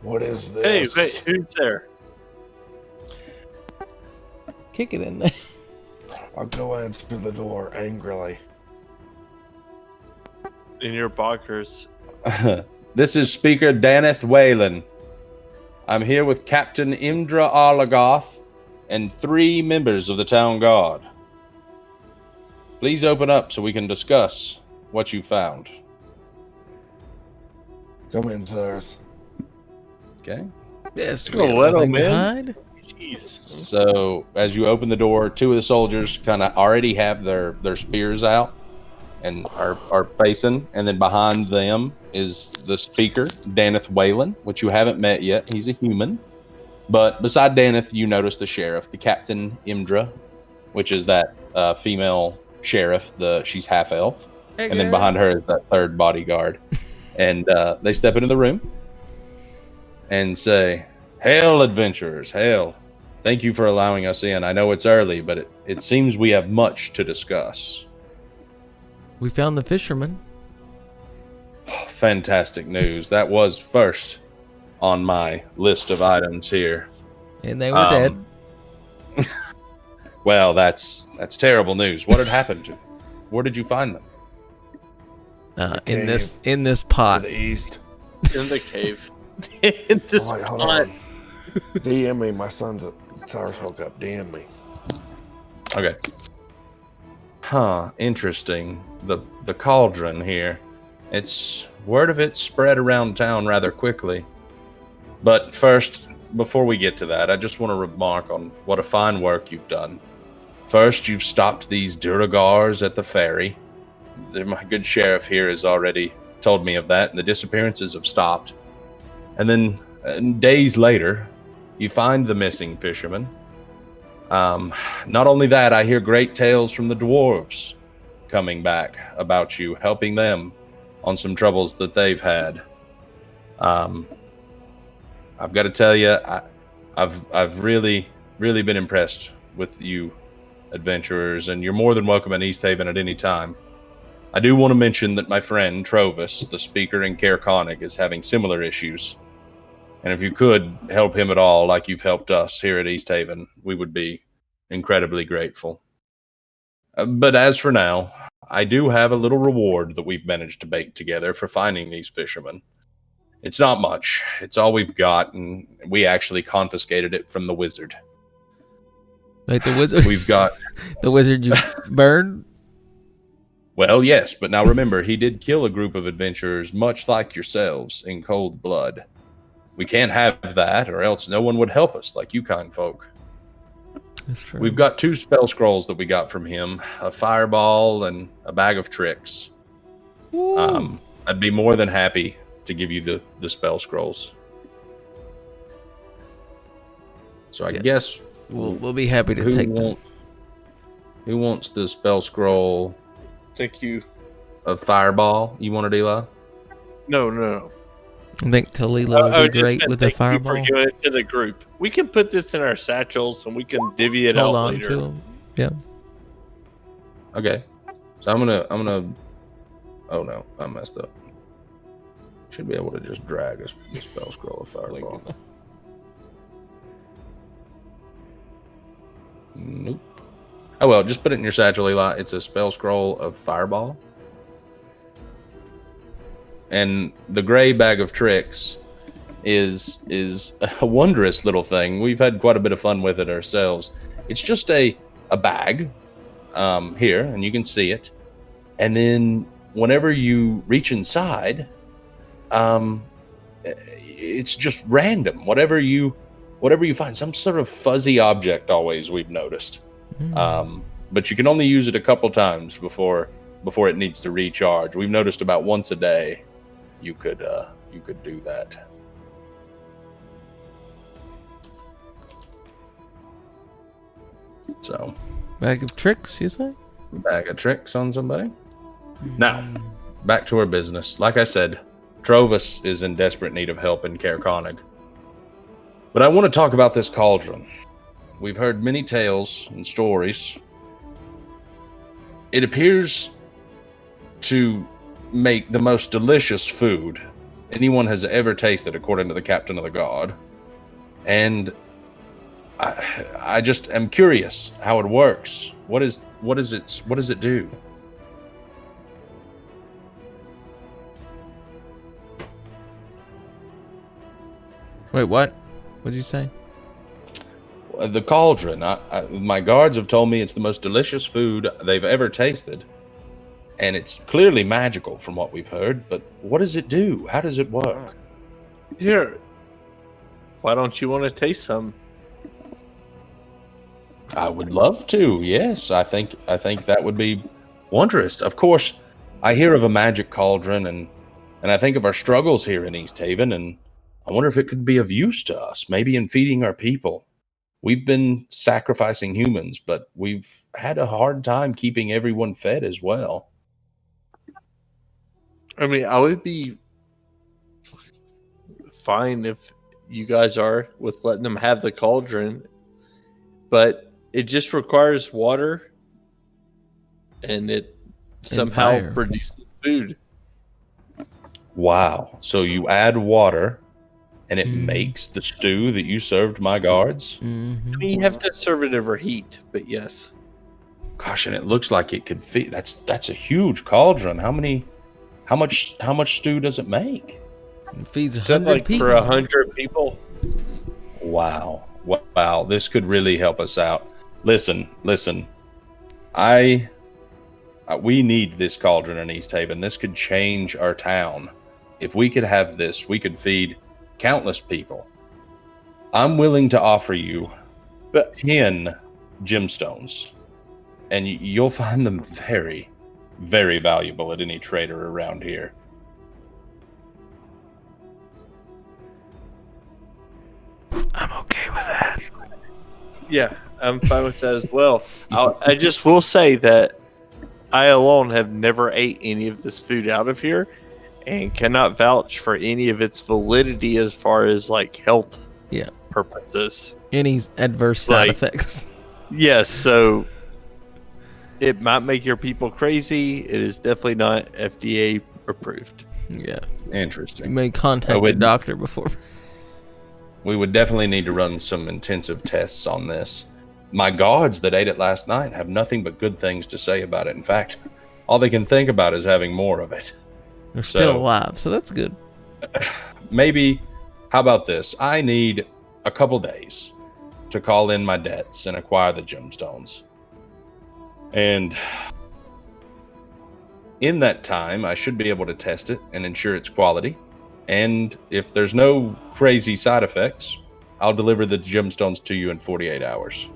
What is Hey, this? wait, who's there? Kick it in there. I'll go answer the door angrily. In your bonkers. This is Speaker Daneth Whalen. I'm here with Captain Imdra Arlagoth and 3 members of the town guard. Please open up so we can discuss what you found. Come in, sirs. Okay. Yes, Oh, let nothing 'em in. to hide. Jeez. So as you open the door, 2 of the soldiers kind of already have their spears out, and are facing, and then behind them is the speaker, Daneth Whalen, which you haven't met yet. He's a human. But beside Daneth, you notice the sheriff, the Captain Imdra, which is that female sheriff. She's half elf, and then behind her is that third bodyguard. And they step into the room and say, "Hail, adventurers! Hail! Thank you for allowing us in. I know it's early, but it seems we have much to discuss." We found the fisherman. Fantastic news. That was first on my list of items here. And they were dead. Well, that's terrible news. What had happened to them? Where did you find them? In this pot. To the east. In the cave. In this Oh, wait, hold pot. on. DM me. My son's a Cyrus woke up. DM me. Okay. Huh, interesting. The cauldron here. Word of it spread around town rather quickly. But first, before we get to that, I just want to remark on what a fine work you've done. First, you've stopped these Duragars at the ferry. My good sheriff here has already told me of that, and the disappearances have stopped. And then, days later, you find the missing fisherman. Not only that, I hear great tales from the dwarves coming back about you, helping them on some troubles that they've had. I've got to tell you, I've really been impressed with you adventurers, and you're more than welcome in East Haven at any time. I do want to mention that my friend Trovis, the speaker in Caer Konig, is having similar issues. And if you could help him at all, like you've helped us here at East Haven, we would be incredibly grateful. But as for now, I do have a little reward that we've managed to bake together for finding these fishermen. It's not much. It's all we've got, and we actually confiscated it from the wizard. Like the wizard? We've got... The wizard you burned? Well, yes, but now remember, he did kill a group of adventurers much like yourselves in cold blood. We can't have that, or else no one would help us like you kind folk. That's true. We've got 2 spell scrolls that we got from him, a fireball and a bag of tricks. I'd be more than happy to give you the spell scrolls. So I guess we'll be happy to take them. Who wants the spell scroll Thank you. of fireball? You want it, Eli? No. I think Talila would be great with a Thank fireball. you for giving it to the group. We can put this in our satchels and we can divvy it out Hold on later. to them. Yeah. Okay. So I'm gonna. Oh no, I messed up. Should be able to just drag a spell scroll of fireball. Nope. Oh well, just put it in your satchel, Eli. It's a spell scroll of fireball. And the gray bag of tricks is a wondrous little thing. We've had quite a bit of fun with it ourselves. It's just a bag here, and you can see it. And then whenever you reach inside, it's just random. Whatever you find, some sort of fuzzy object. Always, we've noticed. But you can only use it a couple times before it needs to recharge. We've noticed about once a day. You could do that. So, Bag of tricks, you say? bag of tricks on somebody. Now, back to our business. Like I said, Trovis is in desperate need of help in Caer Konig. But I want to talk about this cauldron. We've heard many tales and stories. It appears to make the most delicious food anyone has ever tasted, according to the captain of the guard. And I just am curious how it works. What does it do? Wait, what? What'd you say? The cauldron. My guards have told me it's the most delicious food they've ever tasted. And it's clearly magical from what we've heard, but what does it do? How does it work? Here. Why don't you want to taste some? I would love to. Yes, I think that would be wondrous. Of course, I hear of a magic cauldron, and I think of our struggles here in East Haven, and I wonder if it could be of use to us, maybe in feeding our people. We've been sacrificing humans, but we've had a hard time keeping everyone fed as well. I mean, I would be fine if you guys are with letting them have the cauldron, but it just requires water, and it somehow fire. produces food. Wow. So you add water, and it makes the stew that you served my guards? I mean, you have to serve it over heat, but yes. Gosh, and it looks like it could feed. That's a huge cauldron. How much stew does it make? It feeds Is that 100 like people. for 100 people? Wow. This could really help us out. Listen. We need this cauldron in East Haven. This could change our town. If we could have this, we could feed countless people. I'm willing to offer you 10 gemstones, and you'll find them very, very valuable at any trader around here. I'm okay with that. Yeah, I'm fine with that as well. I just will say that I alone have never ate any of this food out of here, and cannot vouch for any of its validity as far as like health purposes. Any adverse side effects. Yes, so it might make your people crazy. It is definitely not FDA approved. Yeah. Interesting. You may contact your doctor before. We would definitely need to run some intensive tests on this. My guards that ate it last night have nothing but good things to say about it. In fact, all they can think about is having more of it. They're still alive, so that's good. Maybe, how about this? I need a couple days to call in my debts and acquire the gemstones. And in that time, I should be able to test it and ensure its quality. And if there's no crazy side effects, I'll deliver the gemstones to you in 48 hours.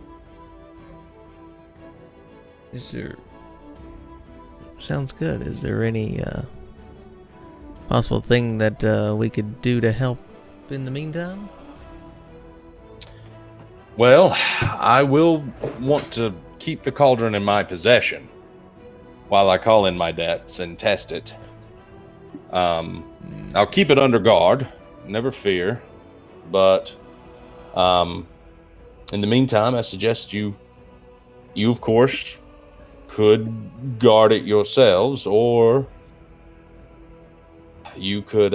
Sounds good. Is there any possible thing that we could do to help in the meantime? Well, I will want to keep the cauldron in my possession while I call in my debts and test it. I'll keep it under guard, never fear. But in the meantime, I suggest you of course could guard it yourselves, or you could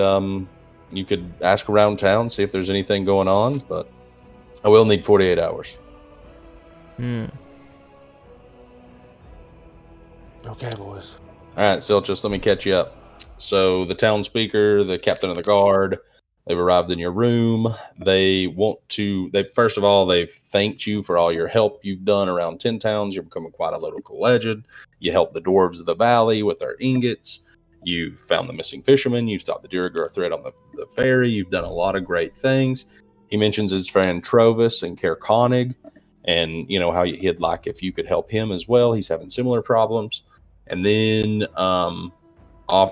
ask around town, see if there's anything going on, but I will need 48 hours. Okay, boys. All right, Silchus, let me catch you up. So the town speaker, the captain of the guard, they've arrived in your room. They've first of all, they've thanked you for all your help you've done around 10 towns. You're becoming quite a local legend. You helped the dwarves of the valley with their ingots. You found the missing fisherman. You stopped the Duragar threat on the ferry. You've done a lot of great things. He mentions his friend Trovis and Caer Konig, and you know how he'd like if you could help him as well. He's having similar problems. And then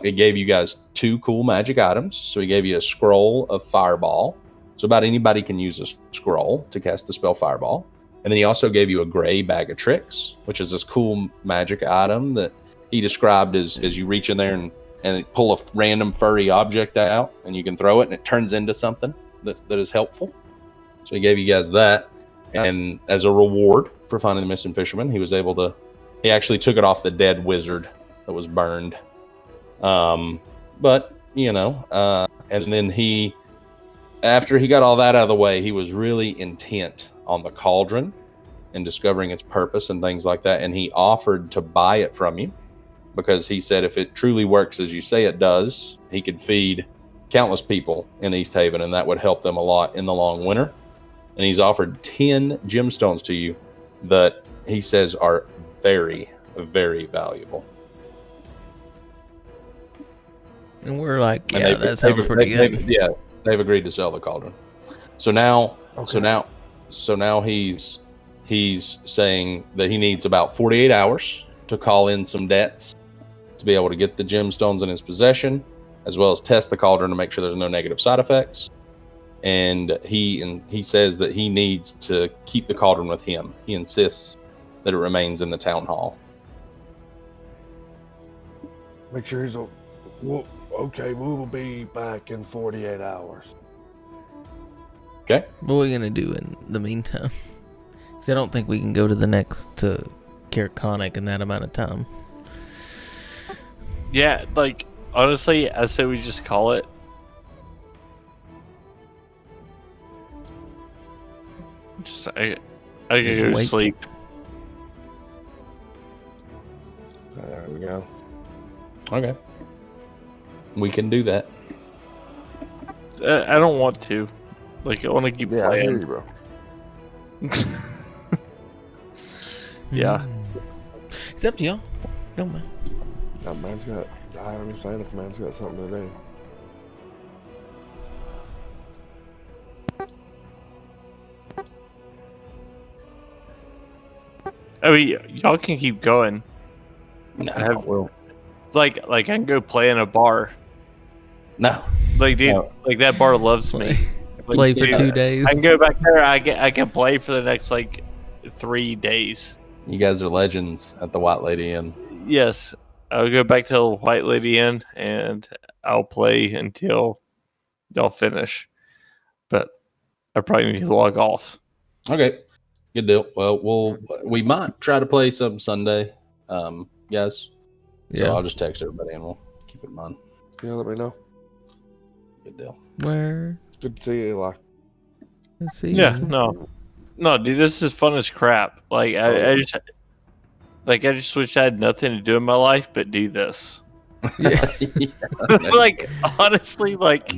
it gave you guys 2 cool magic items. So he gave you a scroll of Fireball. So about anybody can use a scroll to cast the spell Fireball. And then he also gave you a gray bag of tricks, which is this cool magic item that he described as you reach in there and pull a random furry object out, and you can throw it and it turns into something that is helpful. So he gave you guys that. And as a reward for finding the missing fisherman, he actually took it off the dead wizard that was burned. But, and then after he got all that out of the way, he was really intent on the cauldron and discovering its purpose and things like that. And he offered to buy it from you because he said if it truly works as you say it does, he could feed countless people in East Haven, and that would help them a lot in the long winter. And he's offered 10 gemstones to you that he says are very, very valuable. And we're like, yeah, that sounds pretty good. They've agreed to sell the cauldron. So now he's saying that he needs about 48 hours to call in some debts, to be able to get the gemstones in his possession, as well as test the cauldron to make sure there's no negative side effects. And he says that he needs to keep the cauldron with him. He insists that it remains in the town hall. Make sure he's okay. We will be back in 48 hours. Okay. What are we gonna do in the meantime? Because I don't think we can go to Kirkonic in that amount of time. Yeah, like, honestly, I say we just call it. I gotta go to wait. sleep. There we go. Okay. We can do that. I don't want to. Like, I want to keep Yeah, I hear playing. you, bro. Yeah. It's up to y'all. Don't mind. Now, I understand if man's got something to do. I mean, y'all can keep going. No, I have- well, Like I can go play in a bar. no. Like, dude, No. like that bar loves me. Like, Play for dude, 2 days. I can go back there. I can play for the next like 3 days. You guys are legends at the White Lady Inn. Yes, I'll go back to the White Lady Inn and I'll play until y'all finish. But I probably need to log off. Okay. Good deal. Well, we might try to play some Sunday, guys. So Yeah. I'll just text everybody and we'll keep it in mind. Yeah, let me know. Good deal. Where? Good to see you, Eli. Let's see. Yeah, no, dude, this is fun as crap. Like I just wish I had nothing to do in my life but do this. Yeah. Like honestly, like